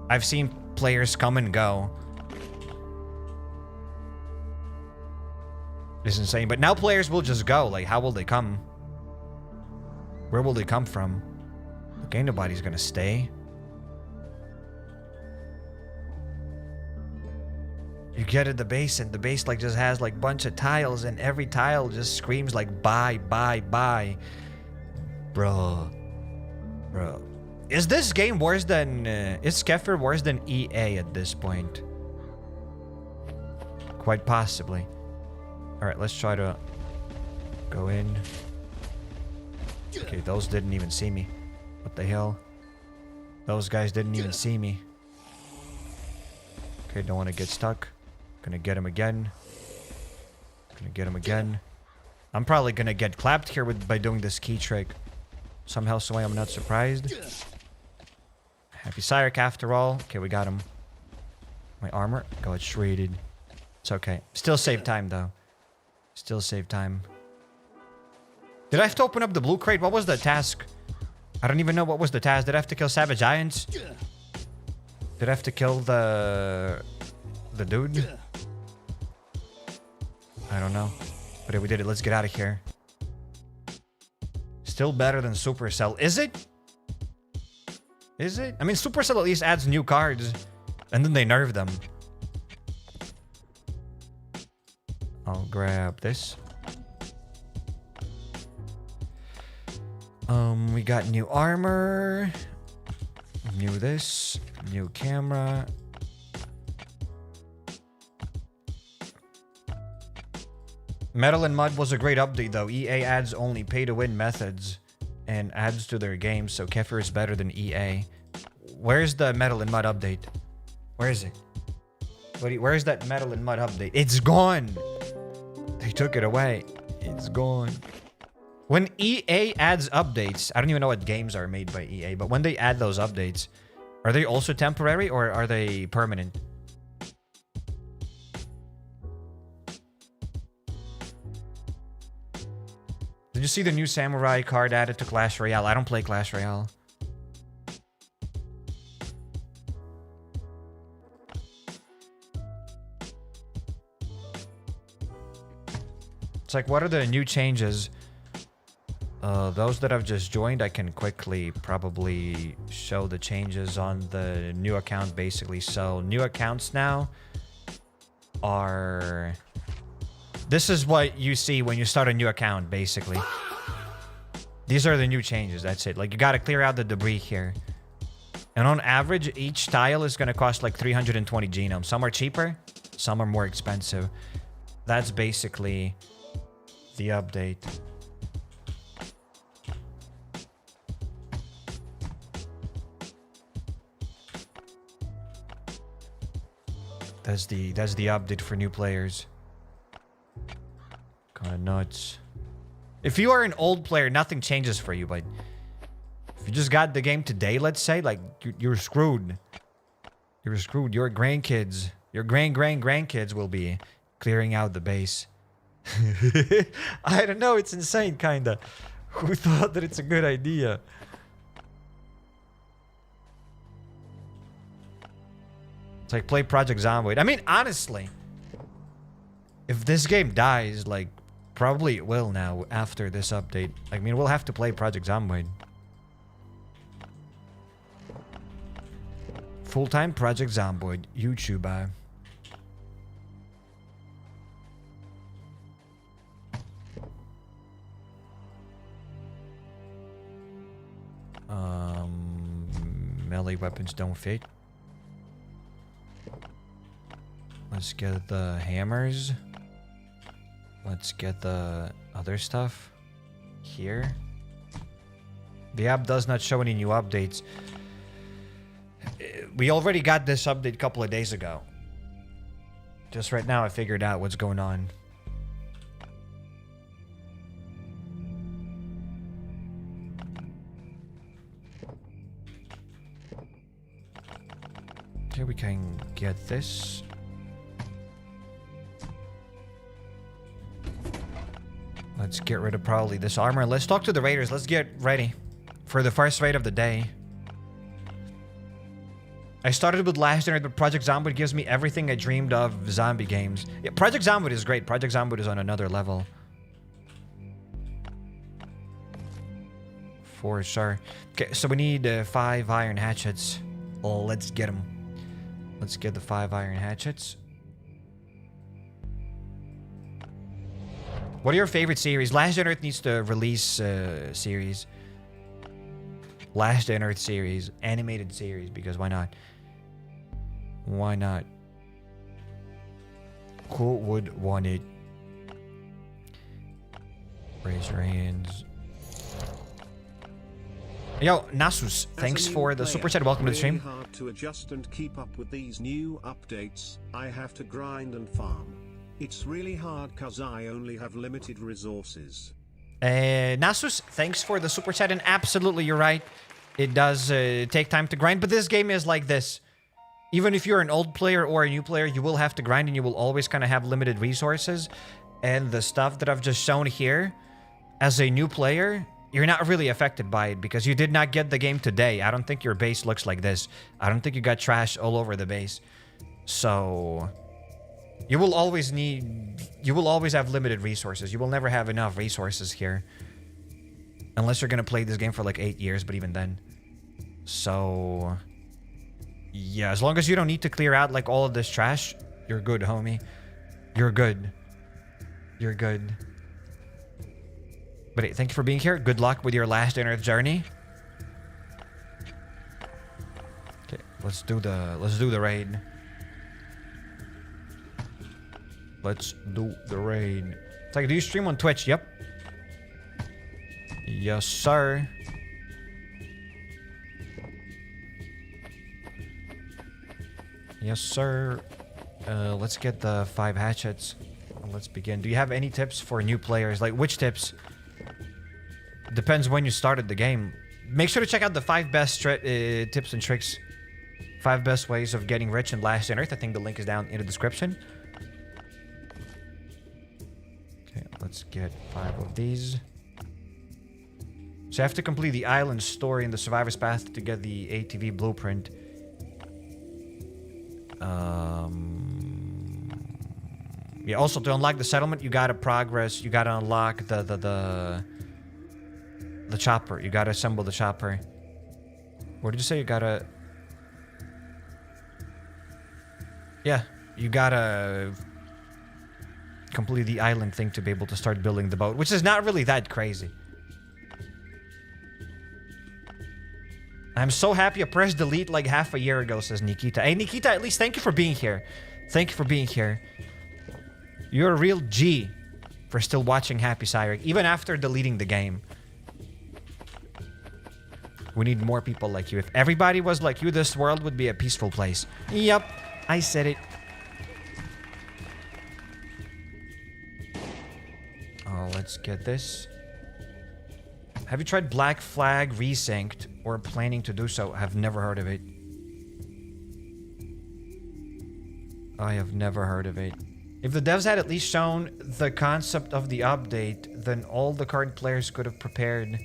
I've seen players come and go is insane. But now players will just go. Like, how will they come? Where will they come from? Okay, nobody's gonna stay. You get at the base, and the base like just has like bunch of tiles, and every tile just screams like buy, buy, buy. Bro. Is this game worse than is Kefir worse than EA at this point? Quite possibly. Alright, let's try to go in. Okay, those didn't even see me. What the hell? Those guys didn't even see me. Okay, don't want to get stuck. Gonna get him again. Gonna get him again. I'm probably gonna get clapped here by doing this key trick. Somehow, some way, I'm not surprised. HappyCairek after all. Okay, we got him. My armor got shredded. It's okay. Still save time, though. Still save time. Did I have to open up the blue crate? What was the task? I don't even know what was the task. Did I have to kill Savage Giants? Did I have to kill the dude? I don't know. But if we did it, let's get out of here. Still better than Supercell. Is it? Is it? I mean, Supercell at least adds new cards. And then they nerf them. I'll grab this. We got new armor. New this. New camera. Metal and Mud was a great update, though. EA adds only pay-to-win methods and adds to their games, so Kefir is better than EA. Where's the Metal and Mud update? Where is it? Where's that Metal and Mud update? It's gone! They took it away. It's gone. When EA adds updates, I don't even know what games are made by EA, but when they add those updates, are they also temporary or are they permanent? Did you see the new Samurai card added to Clash Royale? I don't play Clash Royale. It's like, what are the new changes Those that have just joined, I can quickly probably show the changes on the new account, basically. So new accounts now are... This is what you see when you start a new account, basically. These are the new changes, that's it. Like, you gotta clear out the debris here. And on average, each tile is gonna cost like 320 genomes. Some are cheaper, some are more expensive. That's basically the update. That's the update for new players. Kind of nuts. If you are an old player, nothing changes for you, but if you just got the game today, let's say, like, you're screwed. You're screwed. Your grandkids, your grandkids will be clearing out the base. I don't know, it's insane, kinda. Who thought that it's a good idea? It's like, play Project Zomboid. I mean, honestly, if this game dies, like, probably it will now after this update. I mean, we'll have to play Project Zomboid. Full-time Project Zomboid YouTuber. Melee weapons don't fit. Let's get the hammers. Let's get the other stuff here. The app does not show any new updates. We already got this update a couple of days ago. Just right now I figured out what's going on. Here we can get this. Let's get rid of probably this armor. Let's talk to the raiders. Let's get ready for the first raid of the day. I started with Last Internet, but Project Zomboid gives me everything I dreamed of zombie games. Yeah, Project Zomboid is great. Project Zomboid is on another level. For sure. Okay, so we need 5 iron hatchets. Oh, let's get them. Let's get the 5 iron hatchets. What are your favorite series? Last Earth needs to release series. Last Earth series. Animated series, because why not? Why not? Who would want it? Raise your hands. Yo, Nasus, thanks for the super chat. Welcome to the stream. Hard to adjust and keep up with these new updates. I have to grind and farm. It's really hard cause I only have limited resources. Nasus, thanks for the super chat, and absolutely you're right. It does take time to grind, but this game is like this. Even if you're an old player or a new player, you will have to grind and you will always kind of have limited resources. And the stuff that I've just shown here, as a new player, you're not really affected by it because you did not get the game today. I don't think your base looks like this. I don't think you got trash all over the base. So you will always have limited resources. You will never have enough resources here. Unless you're going to play this game for like 8 years, but even then. So yeah, as long as you don't need to clear out like all of this trash, you're good, homie. You're good. You're good. But hey, thank you for being here. Good luck with your Last Earth journey. Okay, let's do the raid. Let's do the raid. It's like, do you stream on Twitch? Yep. Yes, sir. Yes, sir. Let's get the 5 hatchets. Let's begin. Do you have any tips for new players? Like, which tips? Depends when you started the game. Make sure to check out the 5 best tips and tricks. 5 best ways of getting rich in Last Earth. I think the link is down in the description. Okay, let's get 5 of these. So you have to complete the island story in the Survivor's Path to get the ATV blueprint. Yeah, also to unlock the settlement, you gotta progress. You gotta unlock the The chopper. You gotta assemble the chopper. What did you say? You gotta... Yeah, you gotta complete the island thing to be able to start building the boat, which is not really that crazy. I'm so happy I pressed delete like half a year ago, says Nikita. Hey, Nikita, at least thank you for being here. Thank you for being here. You're a real G for still watching HappyCairek, even after deleting the game. We need more people like you. If everybody was like you, this world would be a peaceful place. Yep, I said it. Oh, let's get this. Have you tried Black Flag Resynced or planning to do so? I've never heard of it. I have never heard of it. If the devs had at least shown the concept of the update, then all the current players could have prepared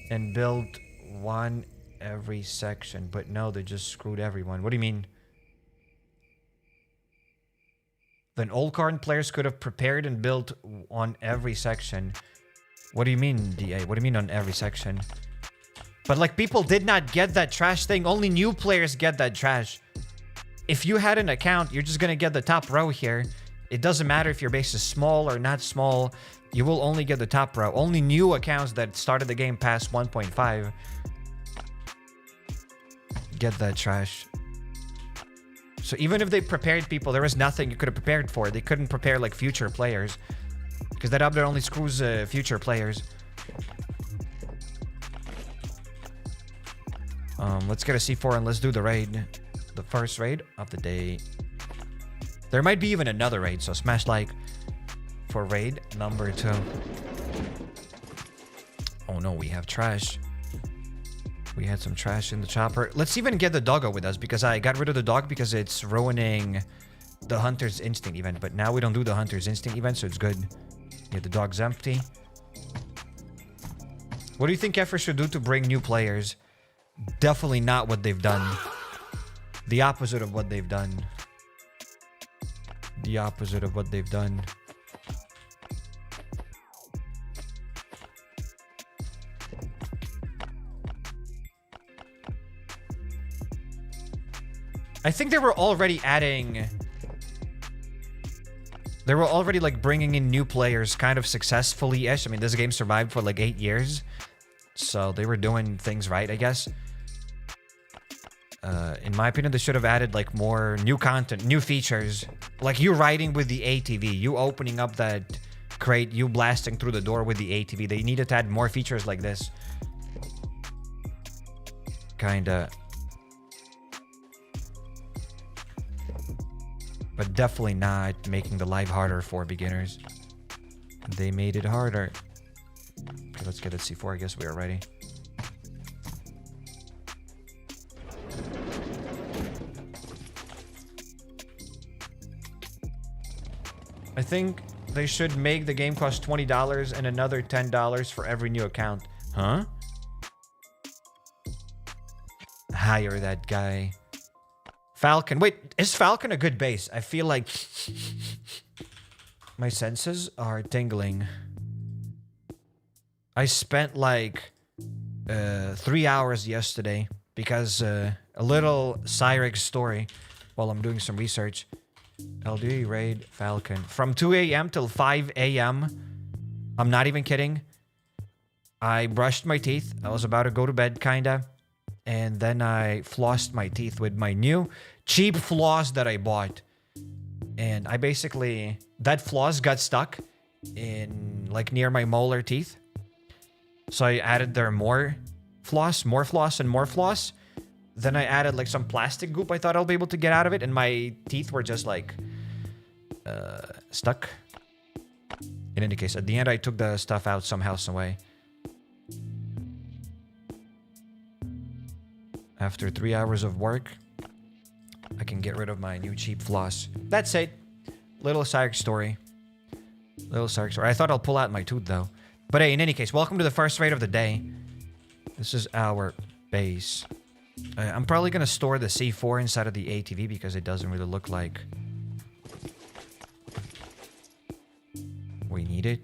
and built one every section. But no, they just screwed everyone. What do you mean? Then all current players could have prepared and built on every section. What do you mean, DA? What do you mean on every section? But like, people did not get that trash thing. Only new players get that trash. If you had an account, you're just gonna get the top row here. It doesn't matter if your base is small or not small. You will only get the top row. Only new accounts that started the game past 1.5 get that trash. So even if they prepared people, there was nothing you could have prepared for. They couldn't prepare like future players. Because that update only screws future players. Let's get a C4 and let's do the raid. The first raid of the day. There might be even another raid, so smash like for raid number 2. Oh no, we have trash. We had some trash in the chopper. Let's even get the doggo with us, because I got rid of the dog because it's ruining the Hunter's Instinct event. But now we don't do the Hunter's Instinct event, so it's good. Yeah, the dog's empty. What do you think Effer should do to bring new players? Definitely not what they've done. The opposite of what they've done. The opposite of what they've done. I think they were already adding... They were already like bringing in new players kind of successfully-ish. I mean, this game survived for like 8 years. So they were doing things right, I guess. In my opinion, they should have added like more new content, new features. Like you riding with the ATV, you opening up that crate, you blasting through the door with the ATV. They needed to add more features like this. Kinda. But definitely not making the life harder for beginners. They made it harder. Okay, let's get a C4. I guess we are ready. I think they should make the game cost $20 and another $10 for every new account. Huh? Hire that guy. Falcon. Wait, is Falcon a good base? I feel like my senses are tingling. I spent like 3 hours yesterday because a little Cairek's story while I'm doing some research. LDoE Raid Falcon. From 2 a.m. till 5 a.m. I'm not even kidding. I brushed my teeth. I was about to go to bed, kinda. And then I flossed my teeth with my new cheap floss that I bought. And I basically... That floss got stuck in, like, near my molar teeth. So I added there more floss, and more floss. Then I added, like, some plastic goop I thought I'll be able to get out of it. And my teeth were just, like, stuck. In any case, at the end, I took the stuff out somehow, some way. After 3 hours of work, I can get rid of my new cheap floss. That's it. Little Cairek's story. Little Cairek's story. I thought I'll pull out my tooth, though. But hey, in any case, welcome to the first raid of the day. This is our base. I'm probably going to store the C4 inside of the ATV because it doesn't really look like we need it.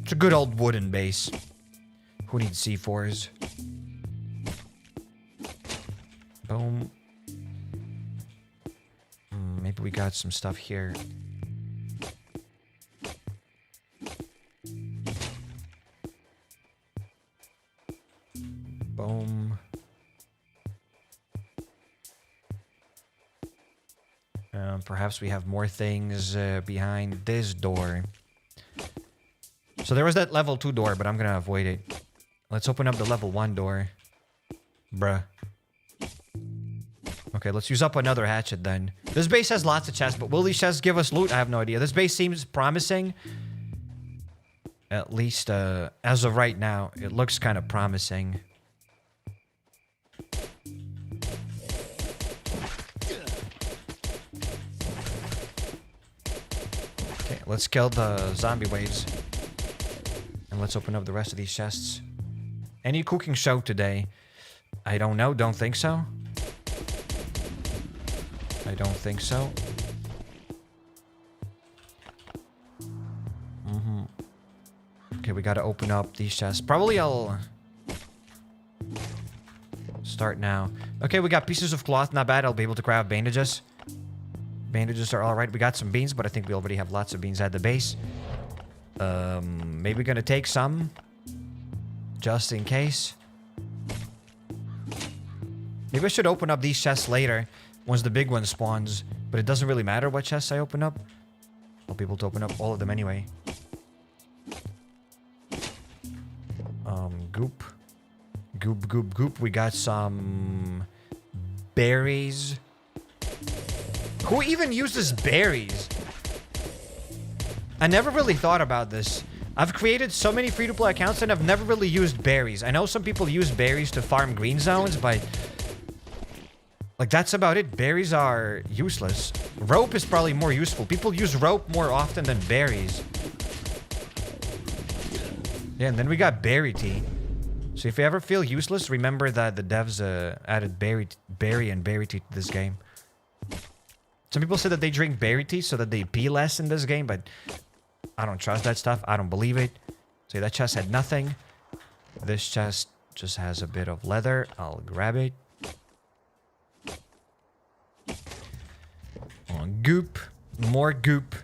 It's a good old wooden base. Who needs C4s? Boom. Maybe we got some stuff here. Boom. Perhaps we have more things behind this door. So there was that level 2 door, but I'm gonna avoid it. Let's open up the level 1 door. Bruh. Okay, let's use up another hatchet then. This base has lots of chests, but will these chests give us loot? I have no idea. This base seems promising. At least, as of right now, it looks kind of promising. Okay, let's kill the zombie waves. And let's open up the rest of these chests. Any cooking show today? I don't know. Don't think so. I don't think so. Okay, we gotta open up these chests. Probably I'll start now. Okay, we got pieces of cloth. Not bad. I'll be able to craft bandages. Bandages are alright. We got some beans, but I think we already have lots of beans at the base. Maybe gonna take some. Just in case. Maybe I should open up these chests later. Once the big one spawns. But it doesn't really matter what chests I open up. I'll be able to open up all of them anyway. Goop. Goop, goop, goop. We got some berries. Who even uses berries? I never really thought about this. I've created so many free-to-play accounts and I've never really used berries. I know some people use berries to farm green zones, but like that's about it. Berries are useless. Rope is probably more useful. People use rope more often than berries. Yeah, and then we got berry tea. So if you ever feel useless, remember that the devs added berry and berry tea to this game. Some people say that they drink berry tea so that they pee less in this game, but I don't trust that stuff. I don't believe it. So that chest had nothing. This chest just has a bit of leather. I'll grab it. Goop. More goop.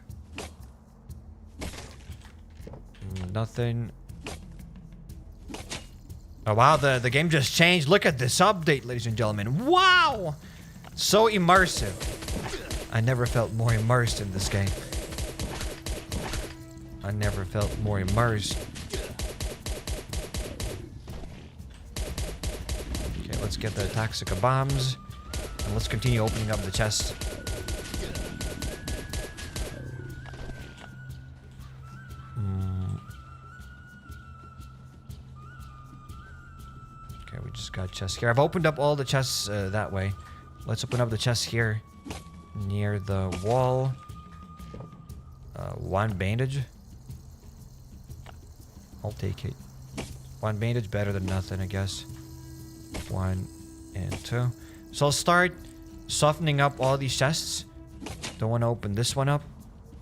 Nothing. Oh wow, the game just changed. Look at this update, ladies and gentlemen. Wow! So immersive. I never felt more immersed in this game. I never felt more immersed. Okay, let's get the Toxica bombs. And let's continue opening up the chest. Okay, we just got chests here. I've opened up all the chests that way. Let's open up the chests here. Near the wall. One bandage. I'll take it. One bandage better than nothing, I guess. 1 and 2. So I'll start softening up all these chests. Don't want to open this one up.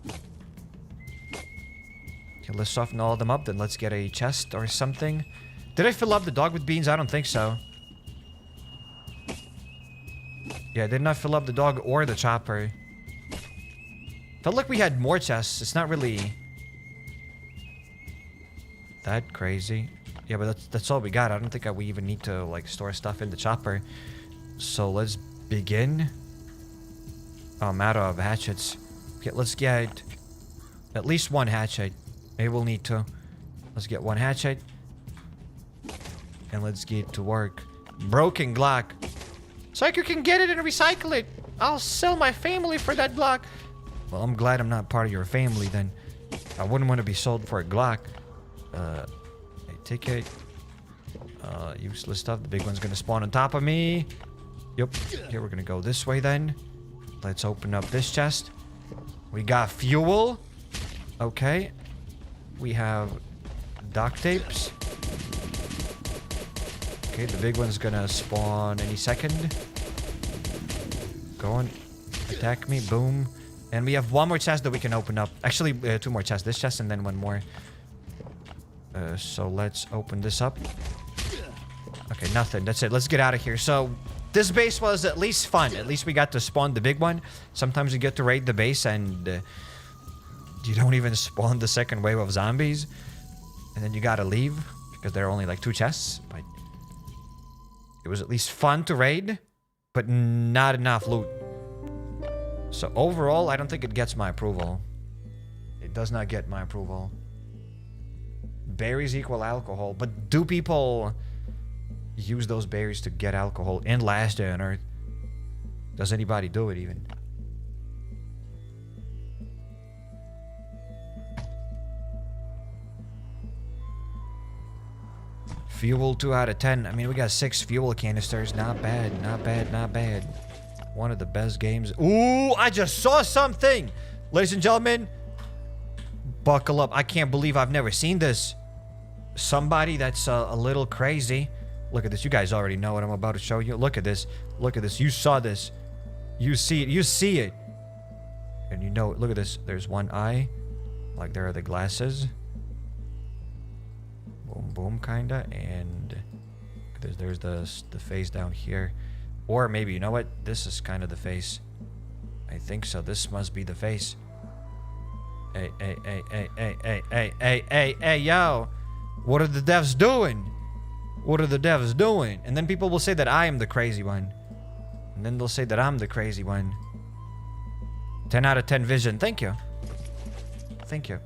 Okay, let's soften all of them up. Then let's get a chest or something. Did I fill up the dog with beans? I don't think so. Yeah, I did not fill up the dog or the chopper. Felt like we had more chests. It's not really that crazy. Yeah, but that's all we got. I don't think we even need to like store stuff in the chopper. So let's begin. Oh, I'm out of hatchets. Okay, let's get at least one hatchet. Maybe we'll need two. Let's get one hatchet. And let's get to work. Broken Glock. So you can get it and recycle it. I'll sell my family for that Glock. Well, I'm glad I'm not part of your family then. I wouldn't want to be sold for a Glock. A ticket. Useless stuff. The big one's gonna spawn on top of me. Yep. Here, we're gonna go this way then. Let's open up this chest. We got fuel. Okay. We have duct tapes. Okay, the big one's gonna spawn any second. Go on. Attack me. Boom. And we have one more chest that we can open up. Actually, two more chests. This chest and then one more. So let's open this up. Okay, nothing. That's it. Let's get out of here. So this base was at least fun. At least we got to spawn the big one. Sometimes you get to raid the base and you don't even spawn the second wave of zombies. And then you gotta leave because there are only like 2 chests. But it was at least fun to raid, but not enough loot. So overall, I don't think it gets my approval. It does not get my approval. Berries equal alcohol, but do people use those berries to get alcohol in Last Day on Earth? Does anybody do it even? Fuel 2 out of 10. I mean, we got 6 fuel canisters. Not bad, not bad, not bad. One of the best games. Ooh, I just saw something! Ladies and gentlemen, buckle up. I can't believe I've never seen this. Somebody that's a little crazy. Look at this. You guys already know what I'm about to show you. Look at this. Look at this. You saw this. You see it. You see it. And you know, look at this. There's one eye. Like there are the glasses. Boom, boom, kinda. And there's the face down here. Or maybe, you know what? This is kind of the face. I think so. This must be the face. Hey, hey, hey, hey, hey, hey, hey, hey, hey, hey, yo. What are the devs doing? What are the devs doing? And then people will say that I am the crazy one. And then they'll say that I'm the crazy one. 10 out of 10 vision. Thank you. Thank you.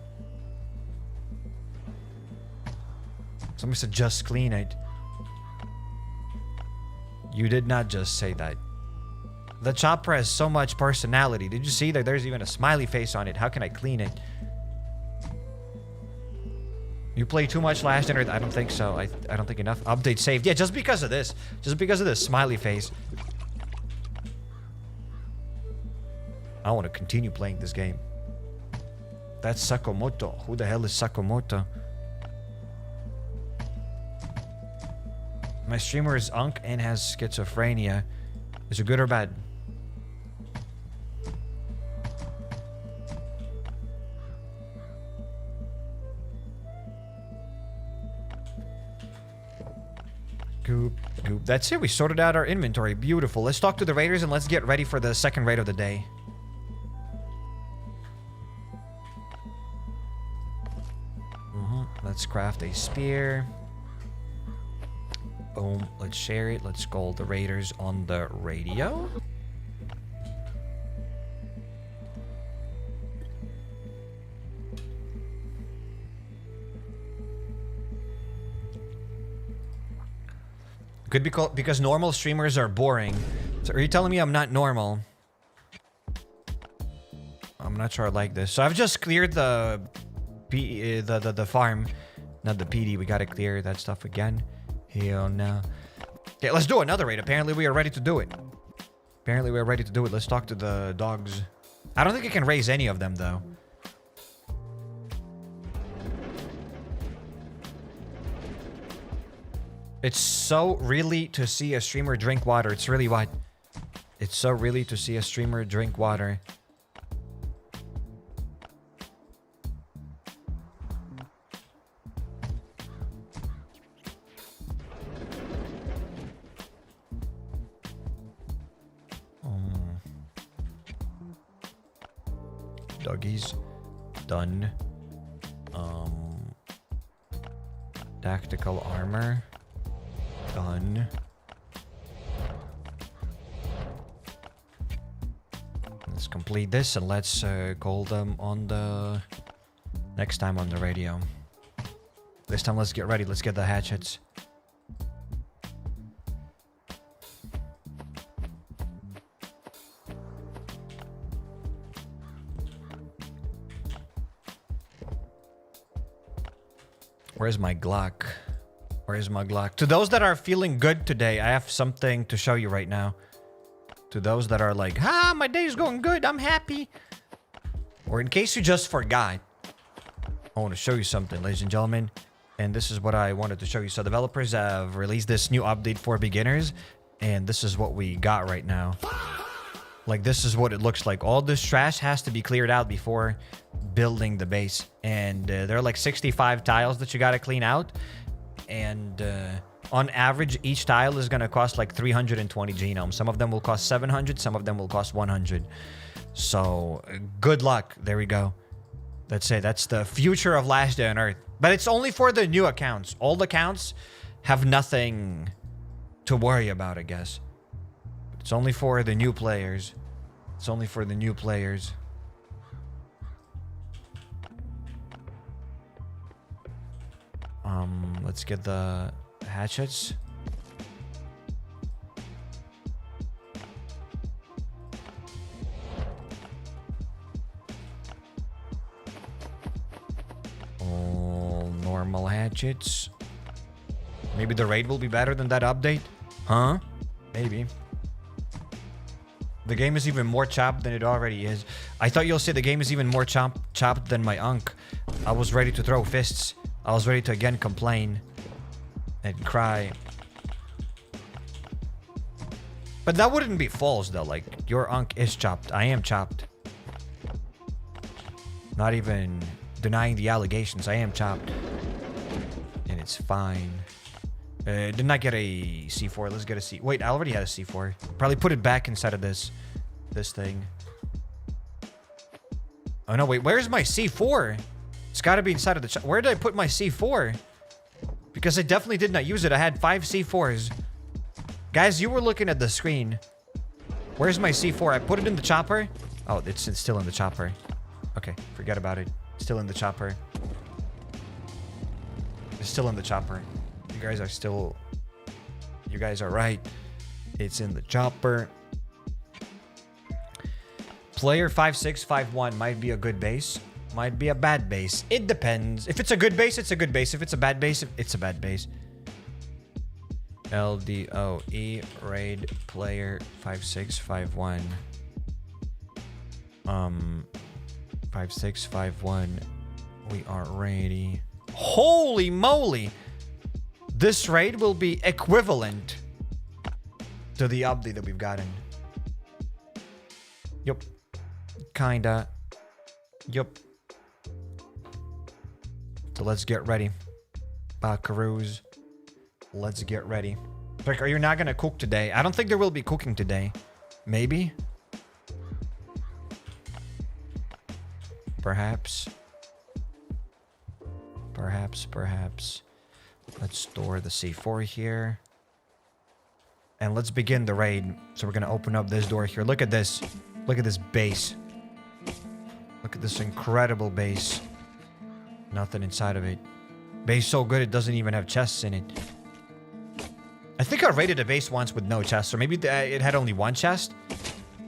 Somebody said just clean it. You did not just say that. The chopper has so much personality. Did you see that there's even a smiley face on it? How can I clean it? You play too much Last Day on Earth? I don't think so. I don't think enough. Update saved. Yeah, just because of this. Just because of this smiley face. I want to continue playing this game. That's Sakamoto. Who the hell is Sakamoto? My streamer is Unk and has schizophrenia. Is it good or bad? Goop, goop. That's it. We sorted out our inventory. Beautiful. Let's talk to the raiders and let's get ready for the second raid of the day. Let's craft a spear. Boom. Let's share it. Let's call the raiders on the radio. Could be called because normal streamers are boring. So are you telling me I'm not normal? I'm not sure I like this. So I've just cleared the farm, not the PD. We gotta clear that stuff again. Hell no. Okay, let's do another raid. Apparently we are ready to do it. Apparently we are ready to do it. Let's talk to the dogs. I don't think I can raise any of them though. It's so really to see a streamer drink water. It's really what? It's so really to see a streamer drink water. Doggies. Done. Tactical armor. Done. Let's complete this and let's call them on the next time on the radio. This time let's get ready. Let's get the hatchets. Where's my Glock? Where's my Glock? To those that are feeling good today, I have something to show you right now. To those that are like, my day's going good, I'm happy. Or in case you just forgot, I want to show you something, ladies and gentlemen. And this is what I wanted to show you. So developers have released this new update for beginners. And this is what we got right now. Like, this is what it looks like. All this trash has to be cleared out before building the base. And there are like 65 tiles that you got to clean out. And on average, each tile is going to cost like 320 genomes. Some of them will cost 700. Some of them will cost 100. So good luck. There we go. That's it. That's the future of Last Day on Earth. But it's only for the new accounts. Old accounts have nothing to worry about, I guess. It's only for the new players. It's only for the new players. Let's get the hatchets. All normal hatchets. Maybe the raid will be better than that update? Huh? Maybe. The game is even more chopped than it already is. I thought you'll say the game is even more chopped than my unk. I was ready to throw fists. I was ready to again complain and cry. But that wouldn't be false though. Like, your unk is chopped. I am chopped. Not even denying the allegations. I am chopped. And it's fine. Did not get a C4. Let's get a C. Wait, I already had a C4. Probably put it back inside of this thing. Oh no, wait. Where's my C4? It's got to be inside of the. Where did I put my C4? Because I definitely did not use it. I had 5 C4s. Guys, you were looking at the screen. Where's my C4? I put it in the chopper. Oh, it's still in the chopper. Okay, forget about it. Still in the chopper. It's still in the chopper. You guys are still... You guys are right. It's in the chopper. Player 5651 might be a good base. Might be a bad base. It depends. If it's a good base, it's a good base. If it's a bad base, it's a bad base. LDoE Raid Player 5651. 5651. We are ready. Holy moly! This raid will be equivalent to the update that we've gotten. Yup. Kinda. Yup. So let's get ready. Buckaroos. Let's get ready. Like, are you not gonna cook today? I don't think there will be cooking today. Maybe? Perhaps. Perhaps. Let's store the C4 here. And let's begin the raid. So we're gonna open up this door here. Look at this. Look at this base. Look at this incredible base. Nothing inside of it. Base so good it doesn't even have chests in it. I think I raided a base once with no chests. Or maybe it had only one chest.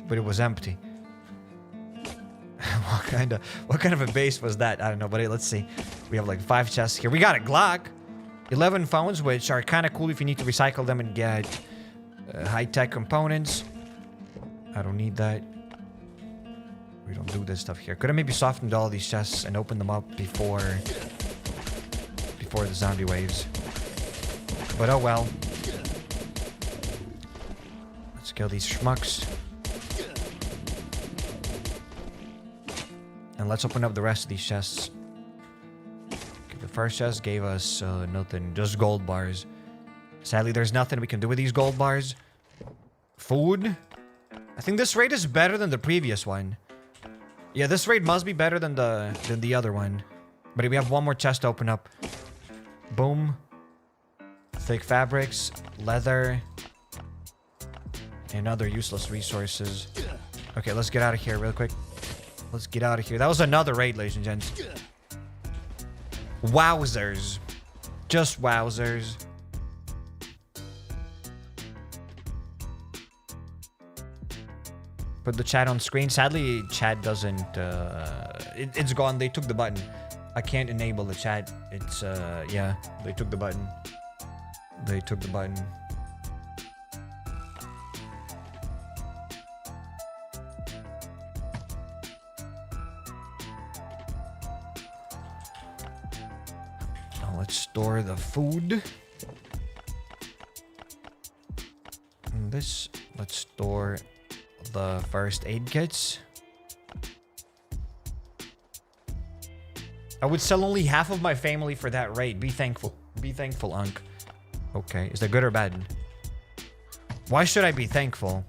But it was empty. What kind of a base was that? I don't know, but let's see. We have like 5 chests here. We got a Glock. 11 phones, which are kind of cool if you need to recycle them and get high-tech components. I don't need that. We don't do this stuff here. Could have maybe softened all these chests and opened them up before the zombie waves. But oh well. Let's kill these schmucks. And let's open up the rest of these chests. Okay, the first chest gave us nothing, just gold bars. Sadly, there's nothing we can do with these gold bars. Food. I think this raid is better than the previous one. Yeah, this raid must be better than the other one. But we have one more chest to open up. Boom. Thick fabrics, leather, and other useless resources. Okay, let's get out of here real quick. Let's get out of here. That was another raid, ladies and gents. Wowzers. Just wowzers. Put the chat on screen. Sadly, chat doesn't... it's gone. They took the button. I can't enable the chat. It's, yeah. They took the button. They took the button. Let's store the food. And this, let's store the first aid kits. I would sell only half of my family for that raid. Be thankful. Be thankful, Unk. Okay, is that good or bad? Why should I be thankful?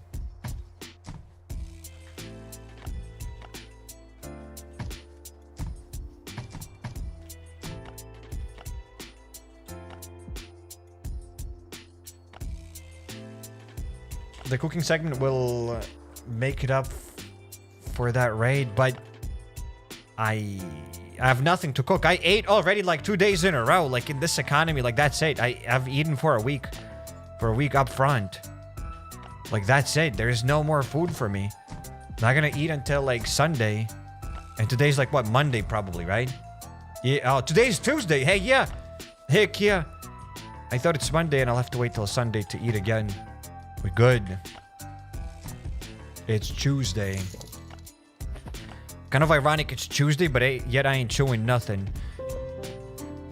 The cooking segment will make it up for that raid, but I have nothing to cook. I ate already like 2 days in a row. Like in this economy, like that's it. I've eaten for a week up front. Like that's it. There's no more food for me. Not gonna eat until like Sunday. And today's like what, Monday probably, right? Yeah, oh, today's Tuesday. Hey, yeah. Heck yeah. I thought it's Monday and I'll have to wait till Sunday to eat again. We're good. It's Tuesday. Kind of ironic it's Tuesday, but yet I ain't chewing nothing.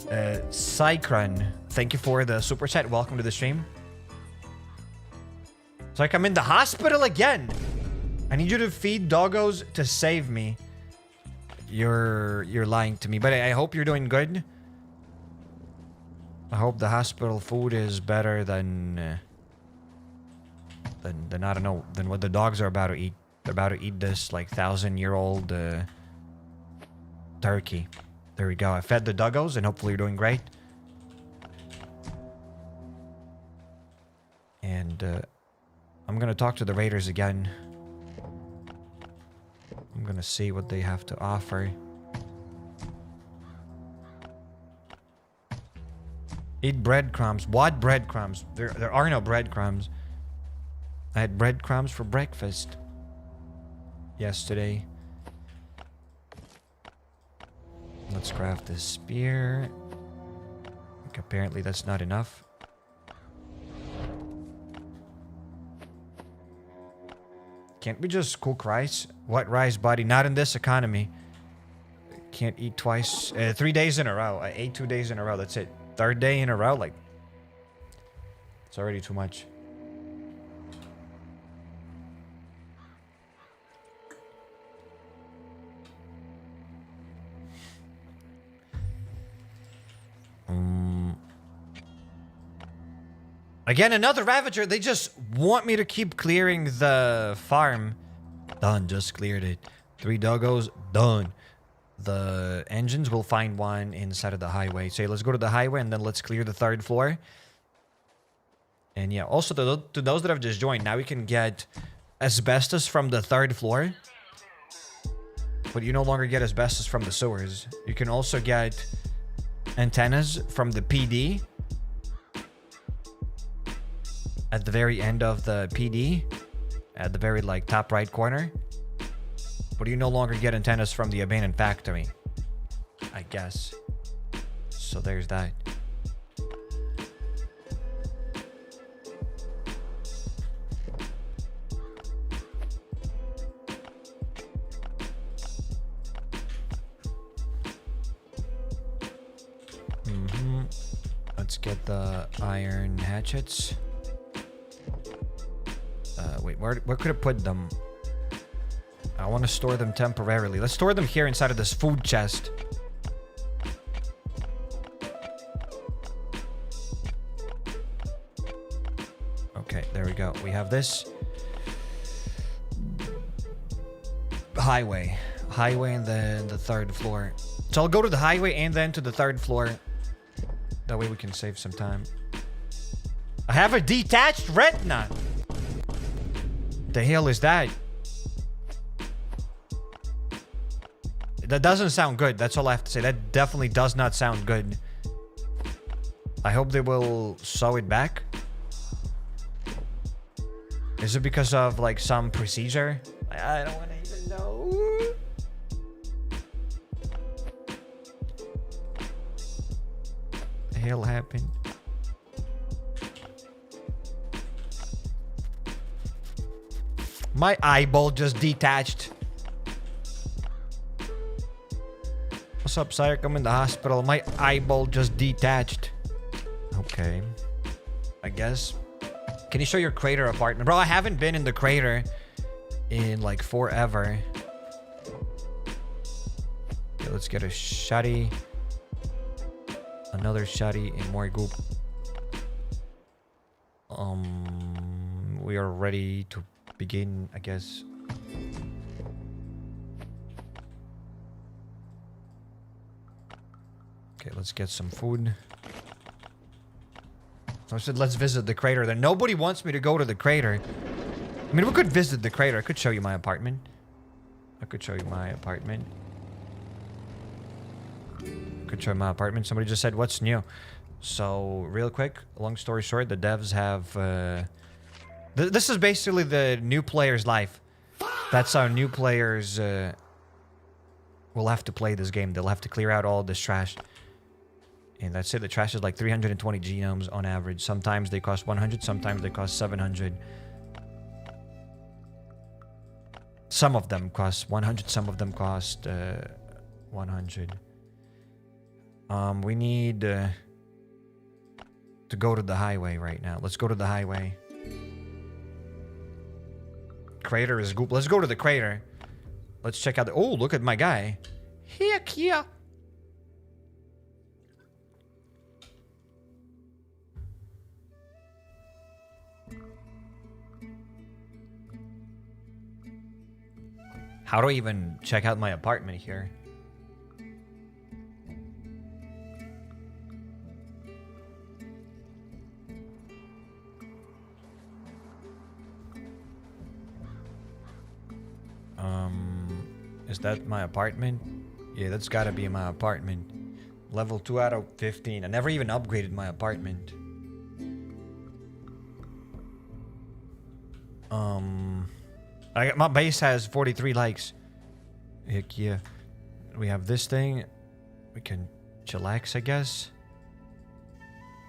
Cycron, thank you for the super chat. Welcome to the stream. It's like I'm in the hospital again. I need you to feed doggos to save me. You're lying to me, but I hope you're doing good. I hope the hospital food is better than I don't know, than what the dogs are about to eat. They're about to eat this like 1,000-year-old turkey. There we go. I fed the doggos and hopefully you're doing great. And I'm gonna talk to the raiders again. I'm gonna see what they have to offer. Eat breadcrumbs. What breadcrumbs? There are no breadcrumbs. I had breadcrumbs for breakfast yesterday. Let's craft this spear. Okay, apparently that's not enough. Can't we just cook rice? What rice, buddy? Not in this economy. Can't eat twice. 3 days in a row. I ate 2 days in a row. That's it. Third day in a row. Like, it's already too much. Again, another Ravager. They just want me to keep clearing the farm. Done. Just cleared it. 3 doggos. Done. The engines will find one inside of the highway. So let's go to the highway and then let's clear the 3rd floor. And yeah, also to those that have just joined, now we can get asbestos from the 3rd floor. But you no longer get asbestos from the sewers. You can also get antennas from the PD. At the very end of the PD, at the very like top right corner. But you no longer get antennas from the abandoned factory, I guess. So there's that. Let's get the iron hatchets. Wait, where could I put them? I want to store them temporarily. Let's store them here inside of this food chest. Okay, there we go. We have this. Highway. Highway and then the 3rd floor. So I'll go to the highway and then to the 3rd floor. That way we can save some time. I have a detached retina. The hell is that? That doesn't sound good. That's all I have to say. That definitely does not sound good. I hope they will sew it back. Is it because of like some procedure? I don't want to even know. What the hell happened? My eyeball just detached. What's up, sire? I'm in the hospital. My eyeball just detached. Okay. I guess. Can you show your crater apartment? Bro, I haven't been in the crater in like forever. Okay, let's get a shotty. Another shotty and more goop. We are ready to begin, I guess. Okay, let's get some food. I said let's visit the crater. Then nobody wants me to go to the crater. I mean, we could visit the crater. I could show you my apartment. Somebody just said, what's new? So, real quick, long story short, the devs have... this is basically the new player's life. That's how new players will have to play this game. They'll have to clear out all this trash. And that's it. The trash is like 320 genomes on average. Sometimes they cost 100, sometimes they cost 700. Some of them cost 100, some of them cost 100. We need to go to the highway right now. Let's go to the highway. Crater is goop. Let's go to the crater. Let's check out the... Oh, look at my guy. Heck yeah. How do I even check out my apartment here? Is that my apartment? Yeah, that's gotta be my apartment. Level 2 out of 15. I never even upgraded my apartment. My base has 43 likes. Heck yeah. We have this thing. We can chillax, I guess.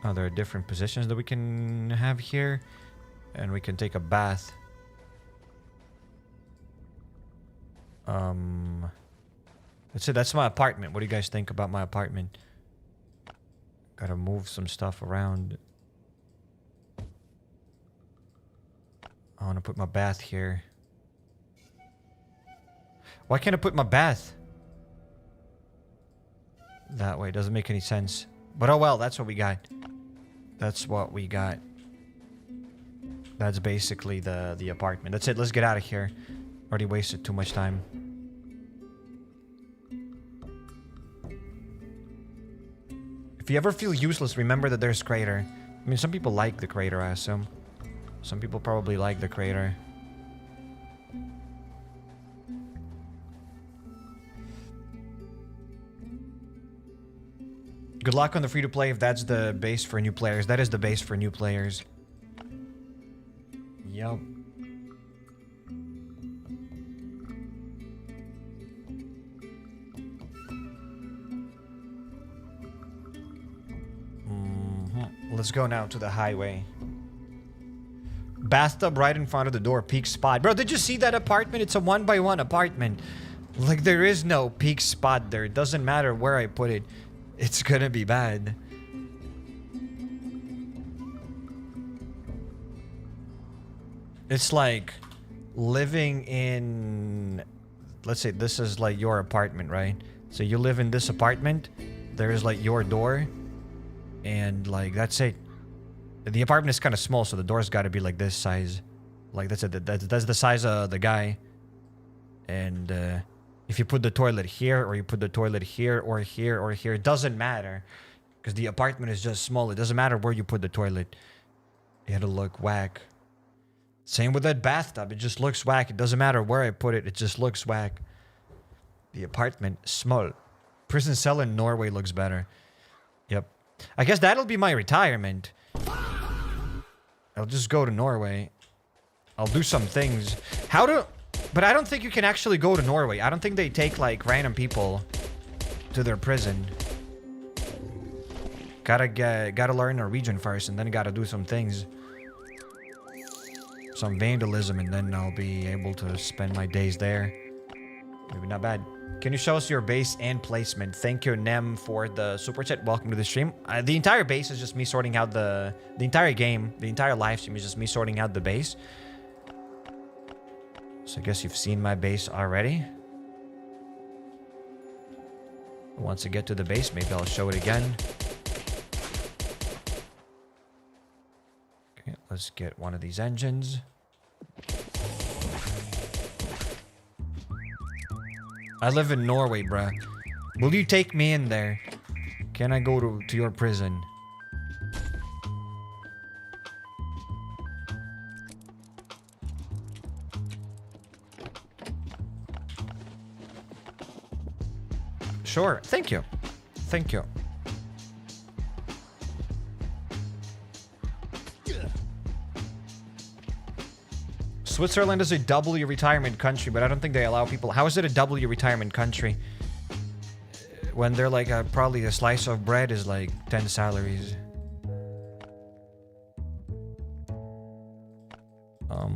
Oh, there are different positions that we can have here. And we can take a bath. That's it. That's my apartment. What do you guys think about my apartment? Gotta move some stuff around. I want to put my bath here. Why can't I put my bath that way? Doesn't make any sense. But oh well, that's what we got. That's what we got. That's basically the apartment. That's it. Let's get out of here. Already wasted too much time. If you ever feel useless, remember that there's crater. I mean, some people like the crater, I assume. Some people probably like the crater. Good luck on the free-to-play if that's the base for new players. That is the base for new players. Yup. Let's go now to the highway. Bathtub right in front of the door. Peak spot. Bro, did you see that apartment? It's a 1x1 apartment. Like, there is no peak spot there. It doesn't matter where I put it. It's gonna be bad. It's like living in... Let's say this is like your apartment, right? So you live in this apartment. There's like your door. And like, that's it. The apartment is kind of small, so the door's got to be like this size. Like, that's it. That's the size of the guy. And if you put the toilet here, or you put the toilet here, or here, or here, it doesn't matter. Because the apartment is just small. It doesn't matter where you put the toilet. It'll look whack. Same with that bathtub. It just looks whack. It doesn't matter where I put it. It just looks whack. The apartment, small. Prison cell in Norway looks better. Yep. I guess that'll be my retirement. I'll just go to Norway. I'll do some things. But I don't think you can actually go to Norway. I don't think they take, like, random people to their prison. Gotta learn Norwegian first, and then gotta do some things. Some vandalism, and then I'll be able to spend my days there. Maybe not bad. Can you show us your base and placement? Thank you, Nem, for the super chat. Welcome to the stream. The entire base is just me sorting out the entire game. The entire live stream is just me sorting out the base. So I guess you've seen my base already. Once I get to the base, maybe I'll show it again. Okay, let's get one of these engines. I live in Norway, bruh. Will you take me in there? Can I go to your prison? Sure. Thank you. Thank you. Switzerland is a W retirement country, but I don't think they allow people. How is it a W retirement country when they're like probably a slice of bread is like 10 salaries?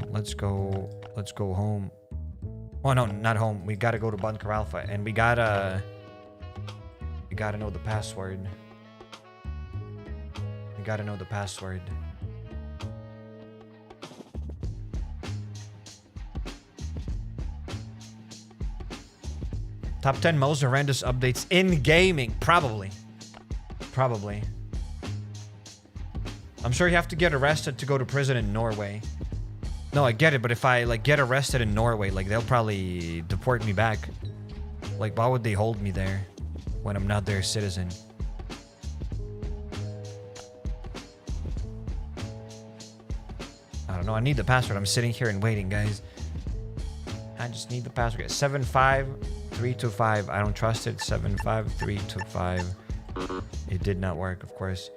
Let's go home. Oh no, not home. We gotta go to Bunker Alfa, and we gotta know the password. We gotta know the password. Top 10 most horrendous updates in gaming. Probably. I'm sure you have to get arrested to go to prison in Norway. No, I get it, but if I like get arrested in Norway, like they'll probably deport me back. Like, why would they hold me there when I'm not their citizen? I don't know. I need the password. I'm sitting here and waiting, guys. I just need the password. 75325. I don't trust it. 75325. It did not work, of course.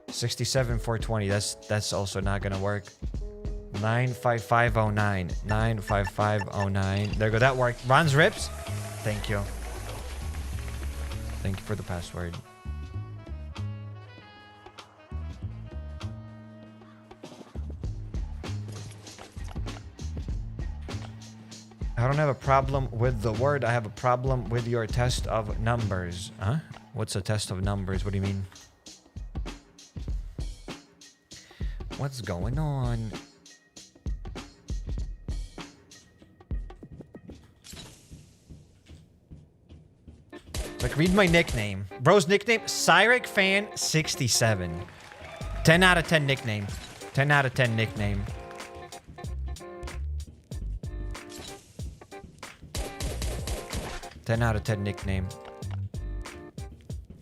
67420. That's also not gonna work. 95509. 95509. There you go. That worked. Ron's Rips. Thank you. Thank you for the password. I don't have a problem with the word. I have a problem with your test of numbers. Huh? What's a test of numbers? What do you mean? What's going on? Like, read my nickname. Bro's nickname, HappyCairek Fan 67. 10 out of 10 nickname. 10 out of 10 nickname. Ten out of 10 nickname.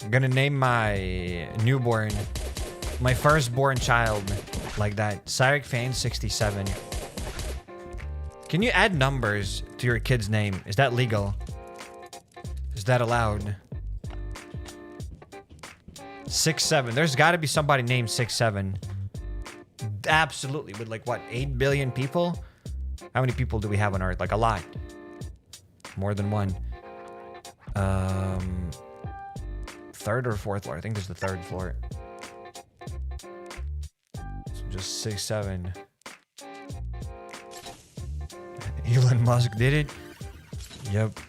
I'm gonna name my newborn, my firstborn child, like that. HappyCairek Fan 67. Can you add numbers to your kid's name? Is that legal? Is that allowed? 67. There's got to be somebody named 67. Absolutely. With like what, 8 billion people? How many people do we have on Earth? Like a lot. More than one. Third or fourth floor? I think there's the third floor. So just 67. Elon Musk did it. Yep.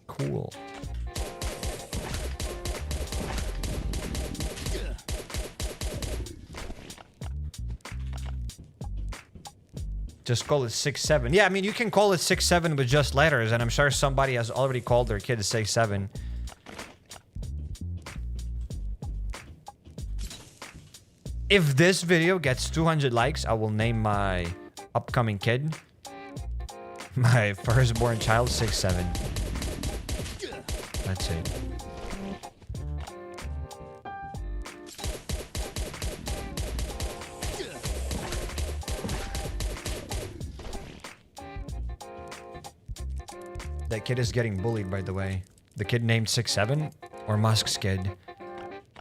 Cool. Just call it 6-7. Yeah, I mean, you can call it 6-7 with just letters, and I'm sure somebody has already called their kid 6-7. If this video gets 200 likes, I will name my upcoming kid, my firstborn child, 6-7. That's it. That kid is getting bullied, by the way. The kid named 6-7 or Musk's kid? Do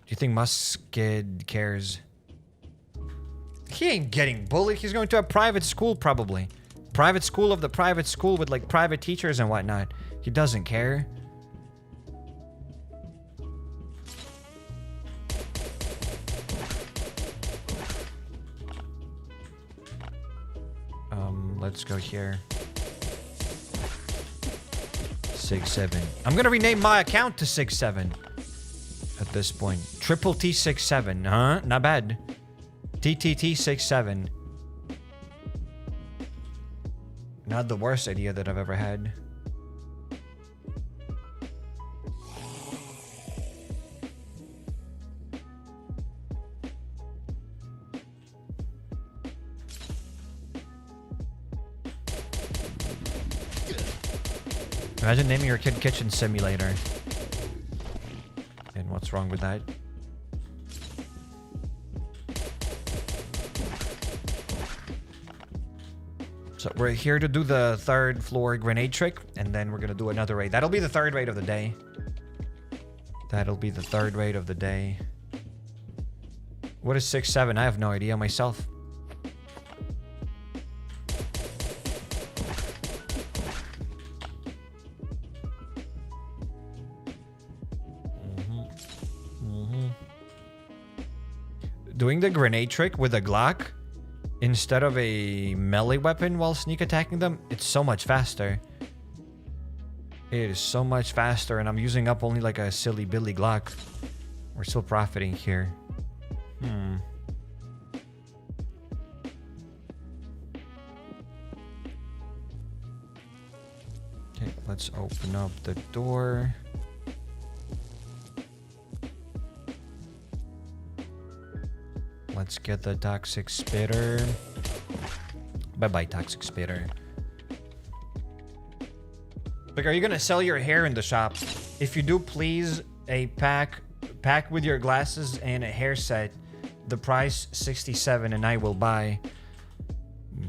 you think Musk's kid cares? He ain't getting bullied. He's going to a private school, probably. Private school of the private school with like private teachers and whatnot. He doesn't care. Let's go here. 6-7. I'm gonna rename my account to 6-7 at this point. Triple T 6-7, huh? Not bad. TTT67. Not the worst idea that I've ever had. Imagine naming your kid Kitchen Simulator. And what's wrong with that? So we're here to do the 3rd floor grenade trick, and then we're gonna do another raid. That'll be the 3rd raid of the day. That'll be the 3rd raid of the day. What is 6-7? I have no idea myself. Doing the grenade trick with a Glock instead of a melee weapon while sneak attacking them, it's so much faster. It is so much faster, and I'm using up only like a silly Billy Glock. We're still profiting here. Okay, let's open up the door. Let's get the toxic spitter. Bye-bye, toxic spitter. Like, are you gonna sell your hair in the shop? If you do, please, a pack with your glasses and a hair set. The price 67, and I will buy.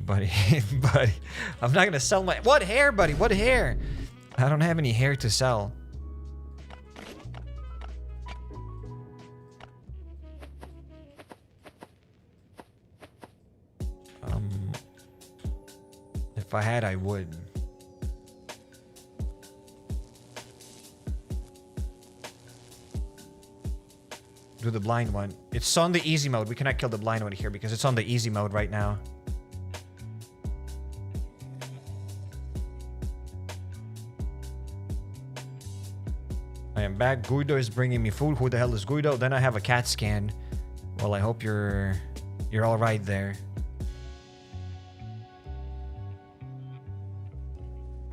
Buddy, buddy, I'm not gonna sell my... What hair, buddy? What hair? I don't have any hair to sell. If I had, I would. Do the blind one. It's on the easy mode. We cannot kill the blind one here because it's on the easy mode right now. I am back. Guido is bringing me food. Who the hell is Guido? Then I have a CAT scan. Well, I hope you're all right there.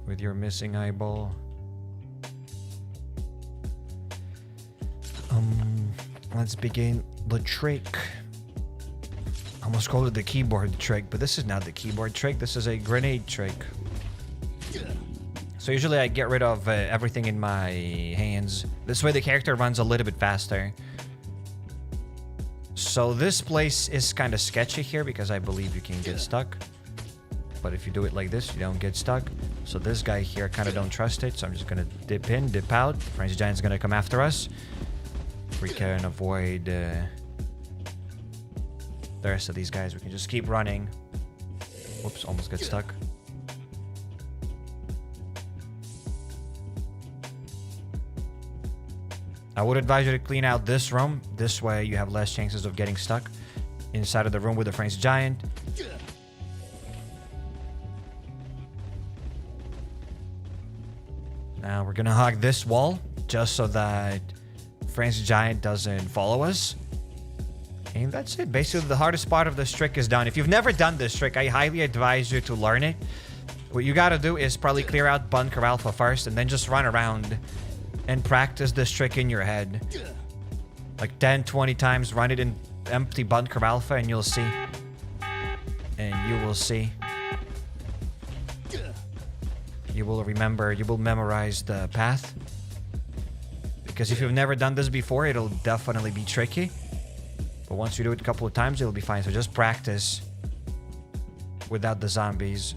With your missing eyeball. Let's begin the trick. I almost called it the keyboard trick, but this is not the keyboard trick. This is a grenade trick. So usually I get rid of everything in my hands. This way the character runs a little bit faster. So this place is kind of sketchy here because I believe you can get stuck. But if you do it like this, you don't get stuck. So this guy here, I kind of don't trust it. So I'm just going to dip in, dip out. Frenzy Giant's going to come after us. We can avoid the rest of these guys. We can just keep running. Whoops, almost get stuck. I would advise you to clean out this room. This way you have less chances of getting stuck inside of the room with the Frenzy Giant. Now we're gonna hog this wall just so that Frenzy Giant doesn't follow us. And that's it. Basically, the hardest part of this trick is done. If you've never done this trick, I highly advise you to learn it. What you gotta do is probably clear out Bunker Alfa first and then just run around and practice this trick in your head. Like 10, 20 times, run it in empty Bunker Alfa and you'll see. And you will see. You will remember, you will memorize the path. Because if you've never done this before, it'll definitely be tricky. But once you do it a couple of times, it'll be fine. So just practice without the zombies.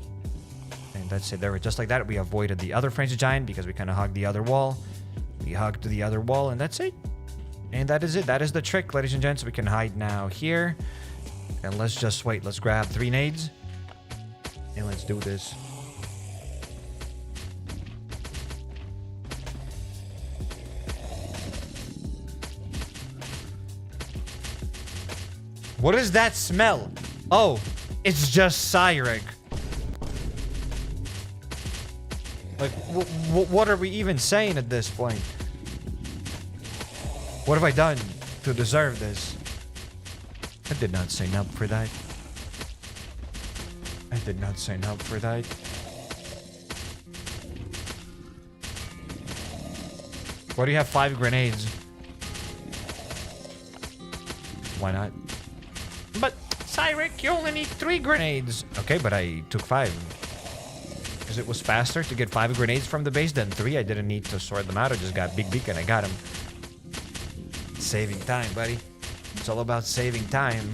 And that's it. There, just like that, we avoided the other Frenzy Giant because we kind of hugged the other wall. We hugged the other wall, and that's it. And that is it. That is the trick, ladies and gents. We can hide now here. And let's just wait. Let's grab 3 nades. And let's do this. What is that smell? Oh, it's just Cairek. Like, what are we even saying at this point? What have I done to deserve this? I did not sign up for that. I did not sign up for that. Why do you have 5 grenades? Why not? But, Cyrek, you only need 3 grenades. Okay, but I took 5. Because it was faster to get 5 grenades from the base than 3. I didn't need to sort them out. I just got big beacon. I got him. Saving time, buddy. It's all about saving time.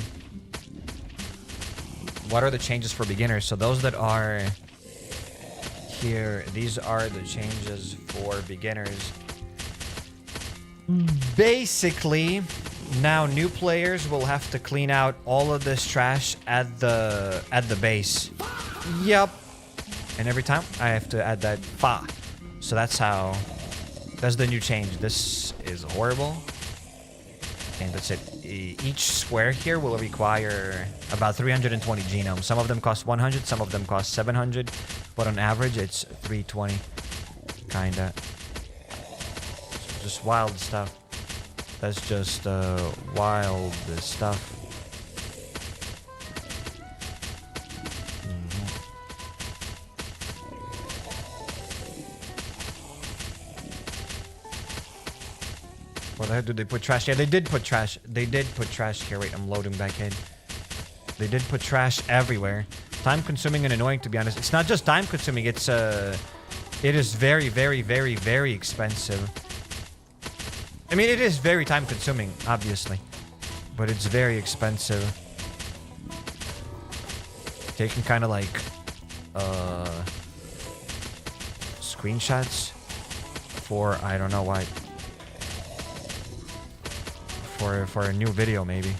What are the changes for beginners? So those that are here, these are the changes for beginners. Basically, now new players will have to clean out all of this trash at the base. Yep. And every time I have to add that fa. So that's the new change. This is horrible. And that's it. Each square here will require about 320 genomes. Some of them cost 100, some of them cost 700, but on average it's 320. Kinda. Just wild stuff. That's just wild stuff. Where the heck did they put trash? Yeah, they did put trash. They did put trash here. Wait, I'm loading back in. They did put trash everywhere. Time consuming and annoying, to be honest. It's not just time consuming. It is very, very, very, very expensive. I mean, it is very time consuming, obviously. But it's very expensive. Taking kind of like screenshots for I don't know what. For a new video, maybe.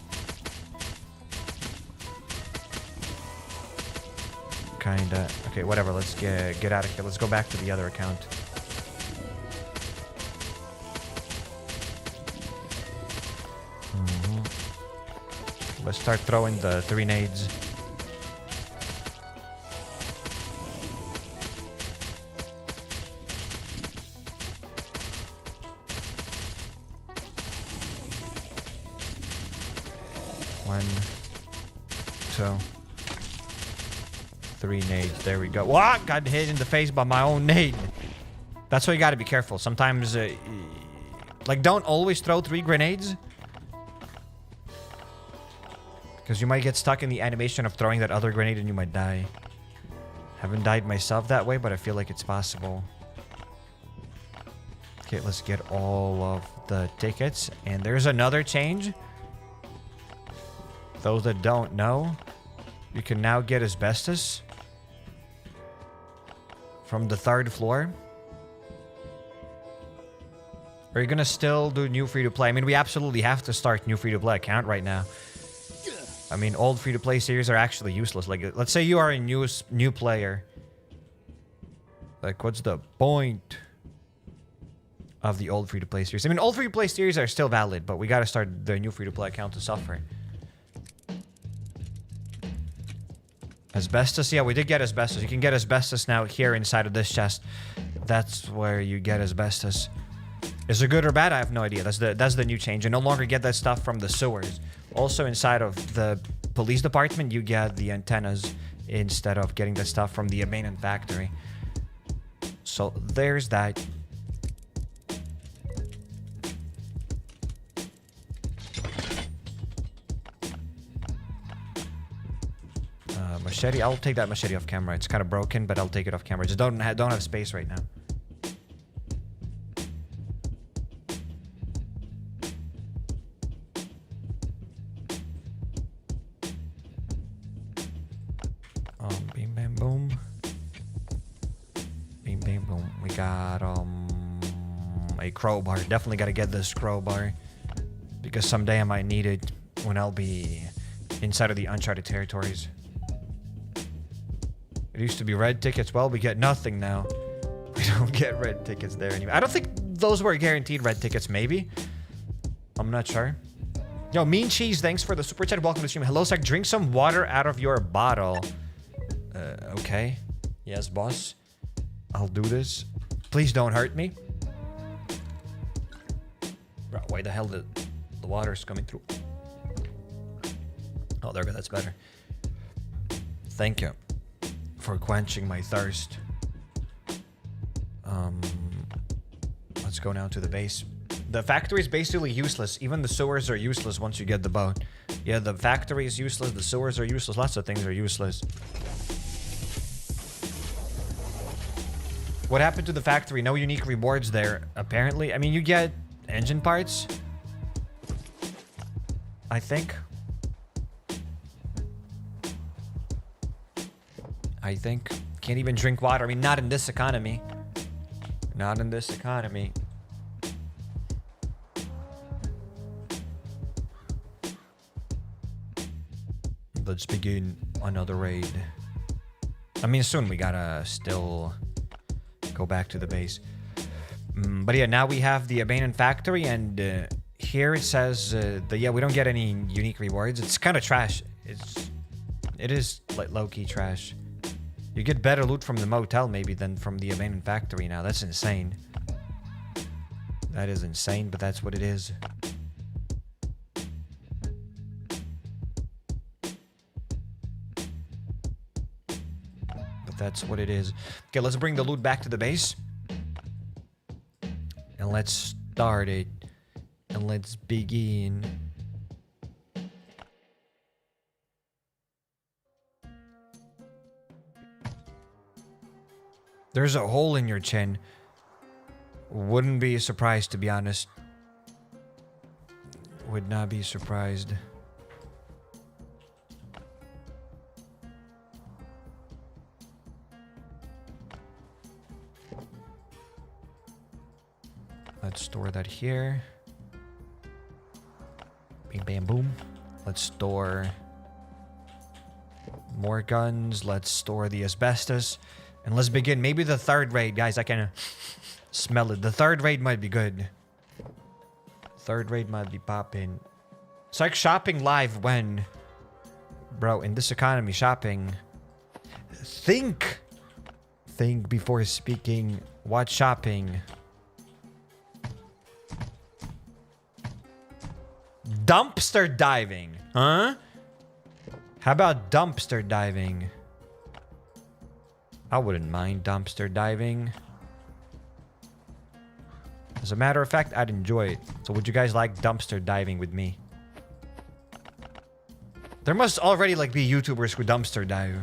Kinda. Okay, whatever. Let's get out of here. Let's go back to the other account. Let's start throwing the 3 nades. One, 2, 3 nades. There we go. What? Got hit in the face by my own nade. That's why you gotta be careful. Sometimes, like, don't always throw 3 grenades. Because you might get stuck in the animation of throwing that other grenade and you might die. Haven't died myself that way, but I feel like it's possible. Okay, let's get all of the tickets. And there's another change. Those that don't know, you can now get asbestos from the 3rd floor. Are you gonna still do new free-to-play? I mean, we absolutely have to start new free-to-play account right now. I mean, old free-to-play series are actually useless. Like, let's say you are a new player. Like, what's the point of the old free-to-play series? I mean, old free-to-play series are still valid, but we gotta start the new free-to-play account to suffer. Asbestos? Yeah, we did get asbestos. You can get asbestos now here inside of this chest. That's where you get asbestos. Is it good or bad? I have no idea. That's the new change. You no longer get that stuff from the sewers. Also inside of the police department, you get the antennas instead of getting the stuff from the abandoned factory. So there's that. Machete. I'll take that machete off camera. It's kind of broken, but I'll take it off camera. Just don't have space right now. Bing bam boom. Bing bam boom. We got a crowbar. Definitely got to get this crowbar because someday I might need it when I'll be inside of the uncharted territories. It used to be red tickets. Well, we get nothing now. We don't get red tickets there anymore. I don't think those were guaranteed red tickets. Maybe. I'm not sure. Yo, Mean Cheese, thanks for the super chat. Welcome to the stream. Hello, Zach. Drink some water out of your bottle. Okay. Yes, boss. I'll do this. Please don't hurt me. Bro, why the hell the water's coming through? Oh, there we go. That's better. Thank you for quenching my thirst. Let's go now to the base. The factory is basically useless. Even the sewers are useless once you get the boat. Yeah, the factory is useless. The sewers are useless. Lots of things are useless. What happened to the factory? No unique rewards there, apparently. I mean, you get engine parts, I think. Can't even drink water. I mean, not in this economy. Not in this economy. Let's begin another raid. I mean, soon we gotta still go back to the base. But yeah, now we have the abandoned factory, and here it says that yeah, we don't get any unique rewards. It's kind of trash. It is like low-key trash. You get better loot from the motel maybe than from the abandoned factory now. That's insane. That is insane, but that's what it is. But that's what it is. Okay, let's bring the loot back to the base. And let's start it. And let's begin. There's a hole in your chin. Wouldn't be surprised, to be honest. Would not be surprised. Let's store that here. Bing, bam, boom. Let's store more guns. Let's store the asbestos. And let's begin. Maybe the third raid, guys. I can smell it. The third raid might be good. Third raid might be popping. It's like shopping live when... Bro, in this economy, shopping... Think before speaking. Watch shopping. Dumpster diving. Huh? How about dumpster diving? I wouldn't mind dumpster diving. As a matter of fact, I'd enjoy it. So would you guys like dumpster diving with me? There must already like be YouTubers who dumpster dive.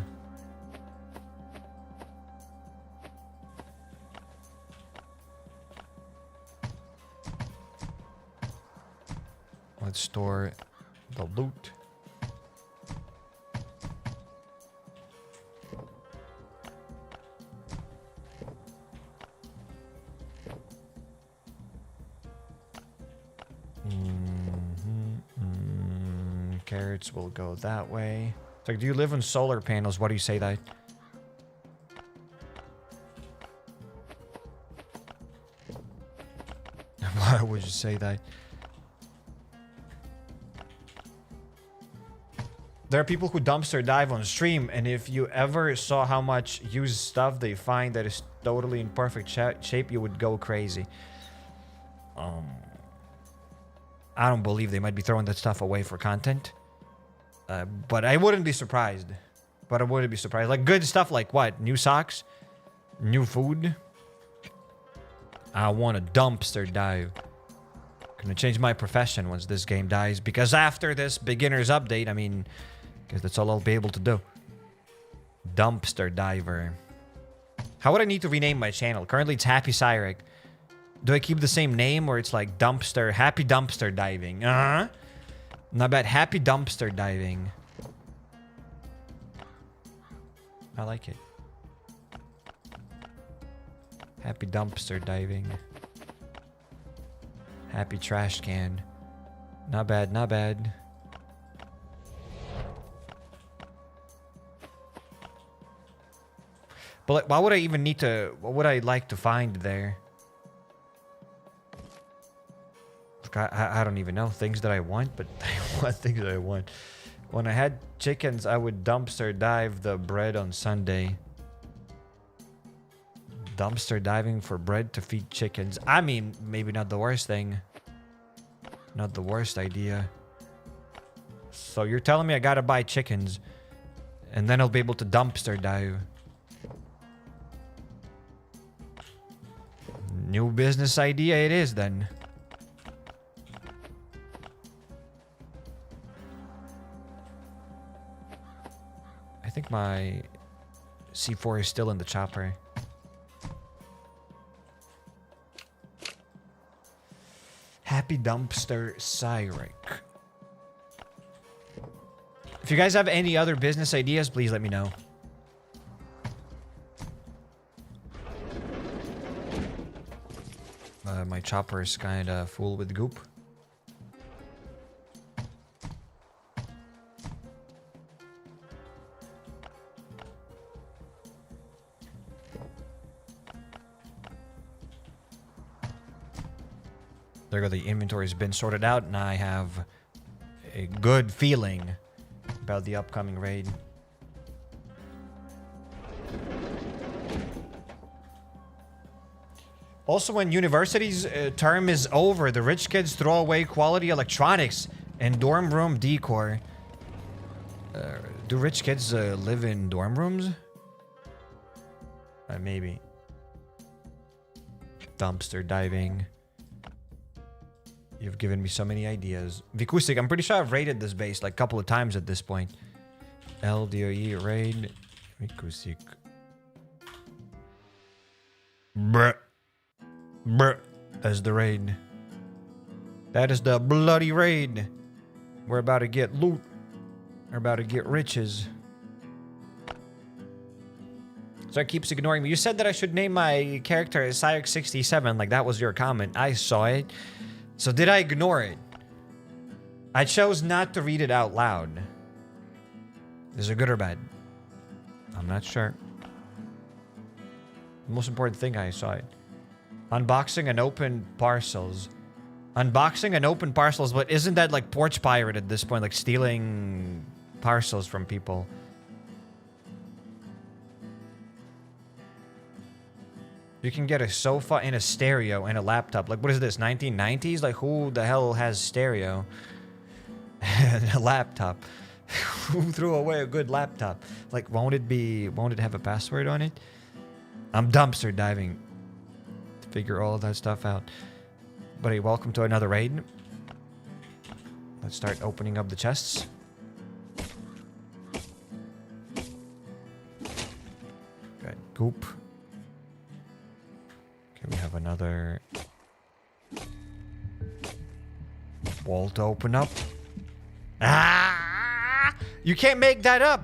Let's store the loot. Carrots will go that way. It's like, do you live on solar panels? Why do you say that? Why would you say that? There are people who dumpster dive on stream, and if you ever saw how much used stuff they find that is totally in perfect shape, you would go crazy. I don't believe they might be throwing that stuff away for content. But I wouldn't be surprised. Like good stuff like what? New socks? New food? I want a dumpster dive. Gonna change my profession once this game dies. Because after this beginner's update, I mean... Because that's all I'll be able to do. Dumpster diver. How would I need to rename my channel? Currently it's HappyCairek. Do I keep the same name or it's like dumpster, happy dumpster diving? Not bad. Happy dumpster diving. I like it. Happy dumpster diving. Happy trash can. Not bad, not bad. But like, why would I even need to... What would I like to find there? I don't even know things that I want, but what things that I want. When I had chickens, I would dumpster dive the bread on Sunday. Dumpster diving for bread to feed chickens. I mean, maybe not the worst thing. Not the worst idea. So you're telling me I gotta buy chickens. And then I'll be able to dumpster dive. New business idea it is then. I think my C4 is still in the chopper. Happy Dumpster Cyrek. If you guys have any other business ideas, please let me know. My chopper is kind of full with goop. There go, the inventory's been sorted out, and I have a good feeling about the upcoming raid. Also, when university's term is over, the rich kids throw away quality electronics and dorm room decor. Do rich kids live in dorm rooms? Maybe. Dumpster diving. You've given me so many ideas. Vikusik, I'm pretty sure I've raided this base like a couple of times at this point. LDoE raid. Vikusik. Bruh. Bruh. That's the raid. That is the bloody raid. We're about to get loot. We're about to get riches. So it keeps ignoring me. You said that I should name my character as Cyrek67. Like that was your comment. I saw it. So did I ignore it? I chose not to read it out loud. Is it good or bad? I'm not sure. The most important thing, I saw it. Unboxing and open parcels. Unboxing and open parcels, but isn't that like porch pirate at this point? Like stealing parcels from people. You can get a sofa and a stereo and a laptop. Like, what is this, 1990s? Like, who the hell has stereo? And a laptop. Who threw away a good laptop? Like, won't it have a password on it? I'm dumpster diving to figure all that stuff out. Buddy, welcome to another raid. Let's start opening up the chests. Got goop. Okay, we have another wall to open up. Ah! You can't make that up!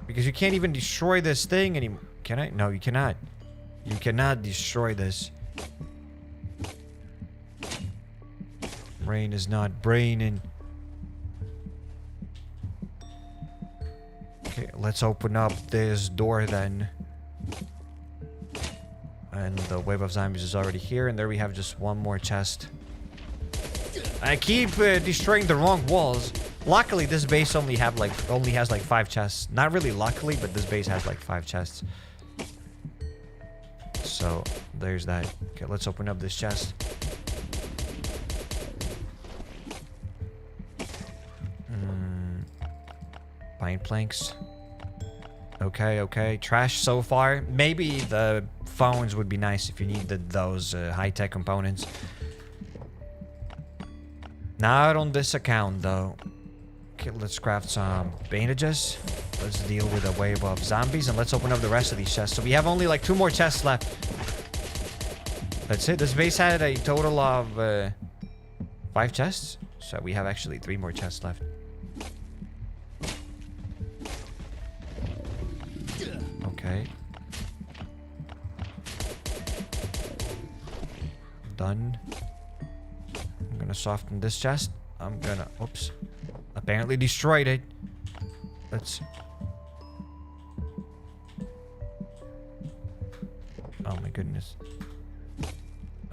Because you can't even destroy this thing anymore. Can I? No, you cannot. You cannot destroy this. Brain is not braining. Okay, let's open up this door then. And the wave of zombies is already here, and there we have just one more chest. I keep destroying the wrong walls. Luckily, this base only has like 5 chests. Not really luckily, but this base has like 5 chests. So there's that. Okay, let's open up this chest. Pine planks. Okay, okay. Trash so far. Maybe the phones would be nice if you needed those high-tech components. Not on this account, though. Okay, let's craft some bandages. Let's deal with a wave of zombies, and let's open up the rest of these chests. So we have only like 2 more chests left. That's it. This base had a total of 5 chests. So we have actually 3 more chests left. Okay. Done. I'm gonna soften this chest. I'm gonna... Oops. Apparently destroyed it. Let's... Oh my goodness.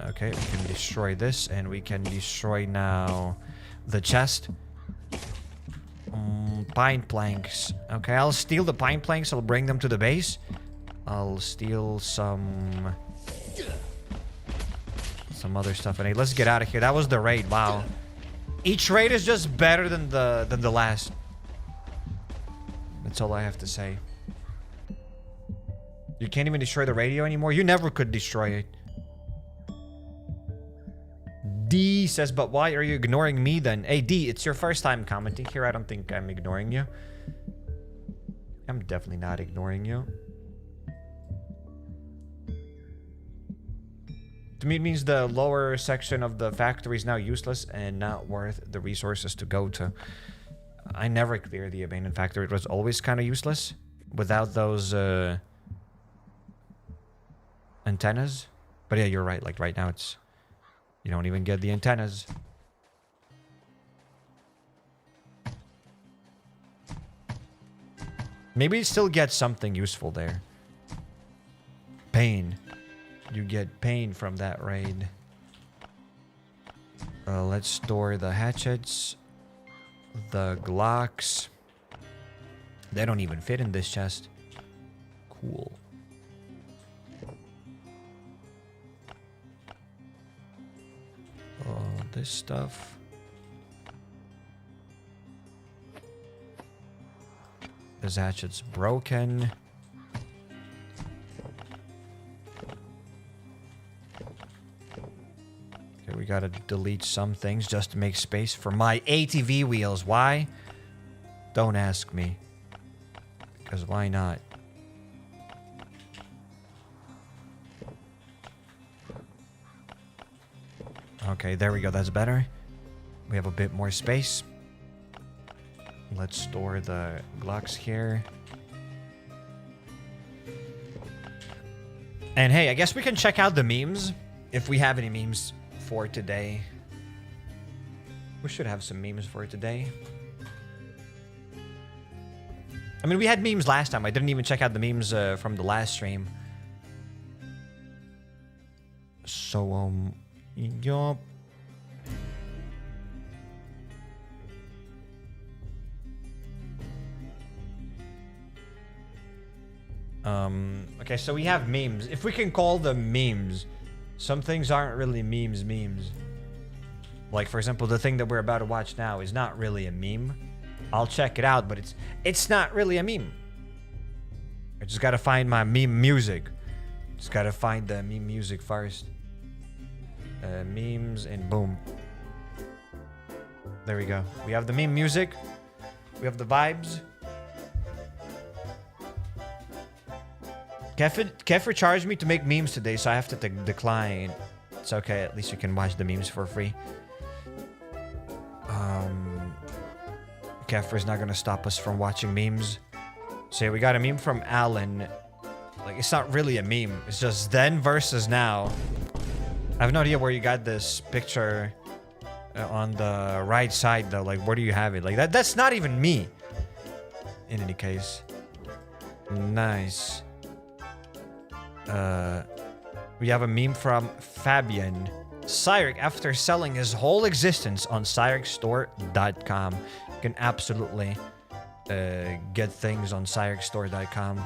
Okay, we can destroy this, and we can destroy now the chest. Pine planks. Okay, I'll steal the pine planks. I'll bring them to the base. I'll steal some other stuff. And hey, let's get out of here. That was the raid. Wow. Each raid is just better than the last. That's all I have to say. You can't even destroy the radio anymore. You never could destroy it. D says, but why are you ignoring me then? Hey D, it's your first time commenting here. I don't think I'm ignoring you. I'm definitely not ignoring you. To me, it means the lower section of the factory is now useless and not worth the resources to go to. I never cleared the abandoned factory. It was always kind of useless without those antennas. But yeah, you're right. Like right now, it's you don't even get the antennas. Maybe you still get something useful there. Pain. You get pain from that raid. Let's store the hatchets. The Glocks. They don't even fit in this chest. Cool. This stuff. This hatchet's broken. Okay, we gotta delete some things just to make space for my ATV wheels. Why? Don't ask me. Because why not? Okay, there we go. That's better. We have a bit more space. Let's store the Glocks here. And hey, I guess we can check out the memes. If we have any memes for today. We should have some memes for today. I mean, we had memes last time. I didn't even check out the memes from the last stream. So, yup. Okay, so we have memes. If we can call them memes, some things aren't really memes. Like, for example, the thing that we're about to watch now is not really a meme. I'll check it out, but it's not really a meme. I just gotta find my meme music. Just gotta find the meme music first. Memes and boom. There we go. We have the meme music. We have the vibes. Kefir charged me to make memes today, so I have to decline. It's okay. At least you can watch the memes for free. Kefir's not gonna stop us from watching memes. So yeah, we got a meme from Alan. Like, it's not really a meme. It's just then versus now. I have no idea where you got this picture on the right side, though. Like, where do you have it? Like, that's not even me. In any case. Nice. We have a meme from Fabian. HappyCairek, after selling his whole existence on HappyCairek you can absolutely get things on HappyCairek.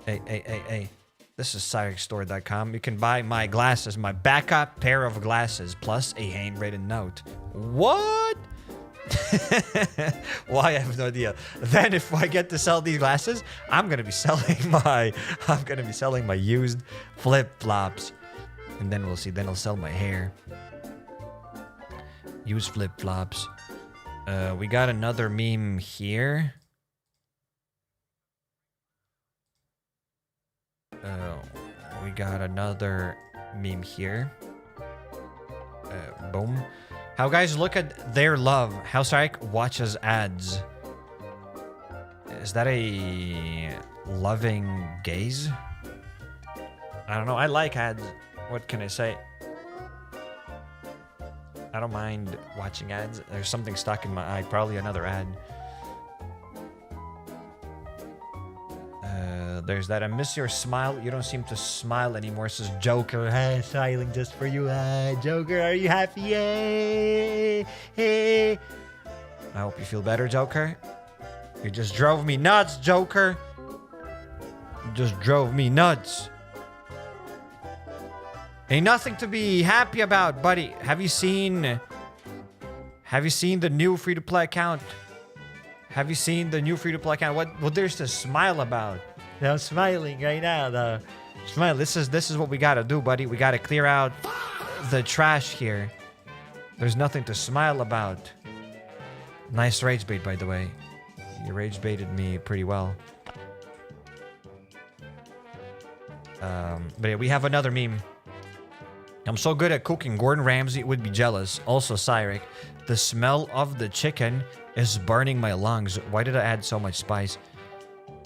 Hey. This is HappyCairek. You can buy my glasses, my backup pair of glasses, plus a handwritten note. What? Well, I have no idea. Then if I get to sell these glasses, I'm gonna be selling my used flip-flops. And then we'll see. Then I'll sell my hair. Used flip-flops. We got another meme here. We got another meme here. Boom. How guys look at their love. How HappyCairek watches ads. Is that a loving gaze? I don't know. I like ads. What can I say? I don't mind watching ads. There's something stuck in my eye. Probably another ad. There's that. I miss your smile. You don't seem to smile anymore, says Joker. Hey, smiling just for you. Joker, are you happy? Yay! Hey. I hope you feel better, Joker. You just drove me nuts, Joker. You just drove me nuts. Ain't nothing to be happy about, buddy. Have you seen Have you seen the new free-to-play account? Have you seen the new free-to-play account? What there's to smile about? I'm smiling right now, though. Smile. This is what we gotta do, buddy. We gotta clear out the trash here. There's nothing to smile about. Nice rage bait, by the way. You rage baited me pretty well. But yeah, we have another meme. I'm so good at cooking, Gordon Ramsay would be jealous. Also, Cairek:k, the smell of the chicken is burning my lungs. Why did I add so much spice?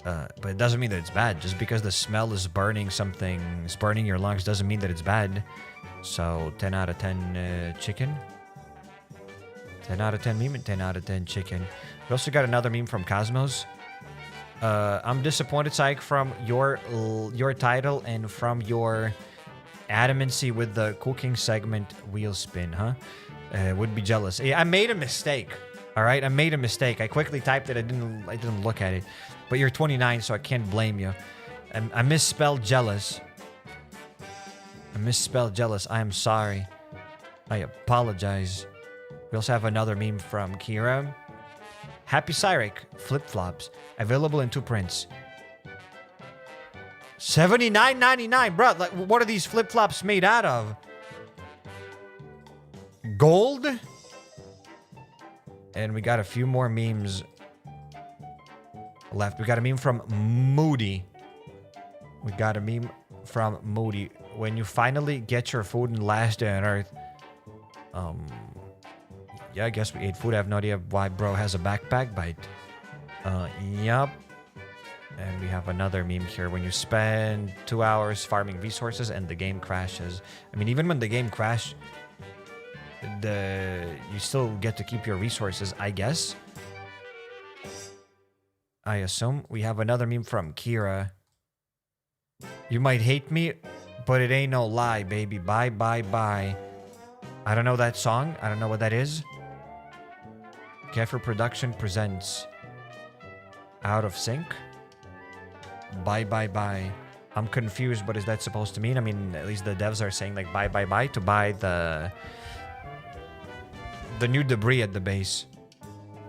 But it doesn't mean that it's bad. Just because the smell is burning something, it's burning your lungs, doesn't mean that it's bad. So, 10 out of 10 chicken. 10 out of 10 meme and 10 out of 10 chicken. We also got another meme from Cosmos. I'm disappointed, Cairek:k, from your title and from your adamancy with the cooking segment wheel spin, huh? Would be jealous. Yeah, I made a mistake. All right, I made a mistake. I quickly typed it. I didn't look at it. But you're 29, so I can't blame you. I misspelled jealous. I misspelled jealous. I am sorry. I apologize. We also have another meme from Kira. HappyCairek flip-flops. Available in 2 prints. $79.99, bro. Like, what are these flip-flops made out of? Gold? And we got a few more memes left. We got a meme from Moody. We got a meme from Moody. When you finally get your food in Last Day on Earth. Yeah, I guess we ate food. I have no idea why bro has a backpack bite. Yup. And we have another meme here. When you spend 2 hours farming resources and the game crashes. I mean, even when the game crashes, you still get to keep your resources, I guess. I assume. We have another meme from Kira. You might hate me, but it ain't no lie, baby. Bye, bye, bye. I don't know that song. I don't know what that is. Kefir Production presents Out of Sync. Bye, bye, bye. I'm confused. What is that supposed to mean? I mean, at least the devs are saying like bye, bye, bye to buy the new debris at the base.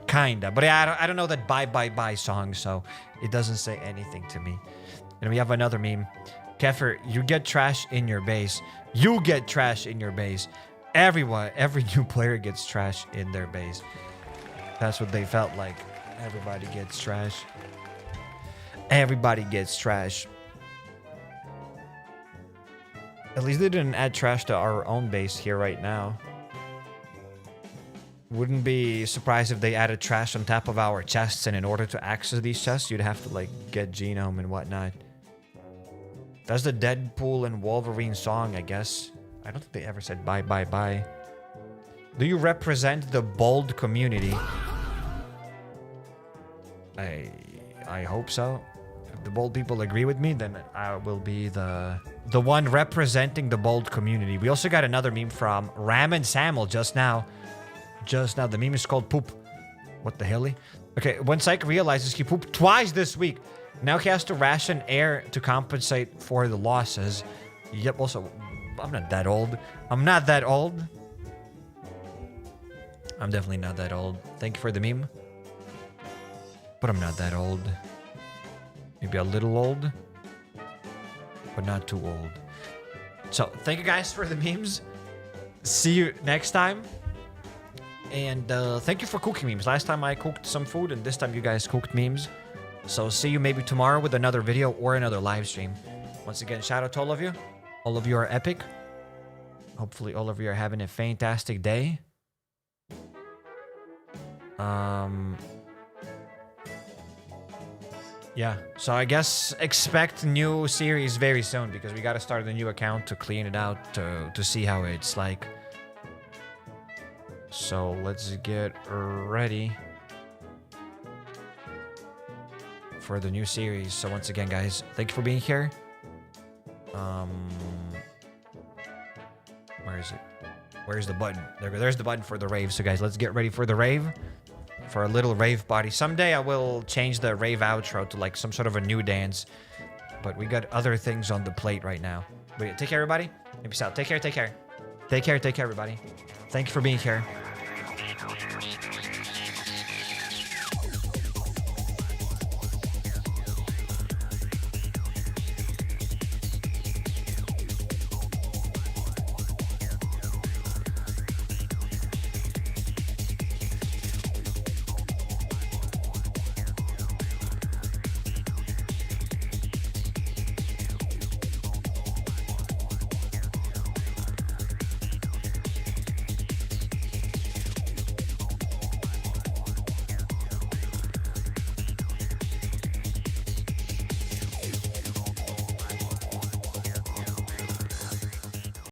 Kinda. But yeah, I don't know that bye, bye, bye song, so it doesn't say anything to me. And we have another meme. Kefir, you get trash in your base. You get trash in your base. Every new player gets trash in their base. That's what they felt like. Everybody gets trash. Everybody gets trash. At least they didn't add trash to our own base here right now. Wouldn't be surprised if they added trash on top of our chests, and in order to access these chests, you'd have to like get genome and whatnot. That's the Deadpool and Wolverine song, I guess. I don't think they ever said bye, bye, bye. Do you represent the bold community? I hope so. If the bold people agree with me, then I will be the one representing the bold community. We also got another meme from Ram and Samuel just now. The meme is called Poop. What the hell? Okay, when Cairek:k realizes he pooped twice this week, now he has to ration air to compensate for the losses. Yep, also, I'm not that old. I'm not that old. I'm definitely not that old. Thank you for the meme. But I'm not that old. Maybe a little old. But not too old. So, thank you guys for the memes. See you next time. And thank you for cooking memes. Last time I cooked some food, and this time you guys cooked memes. So, see you maybe tomorrow with another video or another live stream. Once again, shout out to all of you. All of you are epic. Hopefully all of you are having a fantastic day. Yeah, so I guess expect new series very soon, because we gotta start a new account to clean it out to see how it's like. So let's get ready for the new series. So once again, guys, thank you for being here. Where is it? Where's the button? There's the button for the rave. So guys, let's get ready for the rave. For a little rave party. Someday I will change the rave outro to like some sort of a new dance. But we got other things on the plate right now. But yeah, take care, everybody. Peace out. Take care, take care. Take care, everybody. Thank you for being here.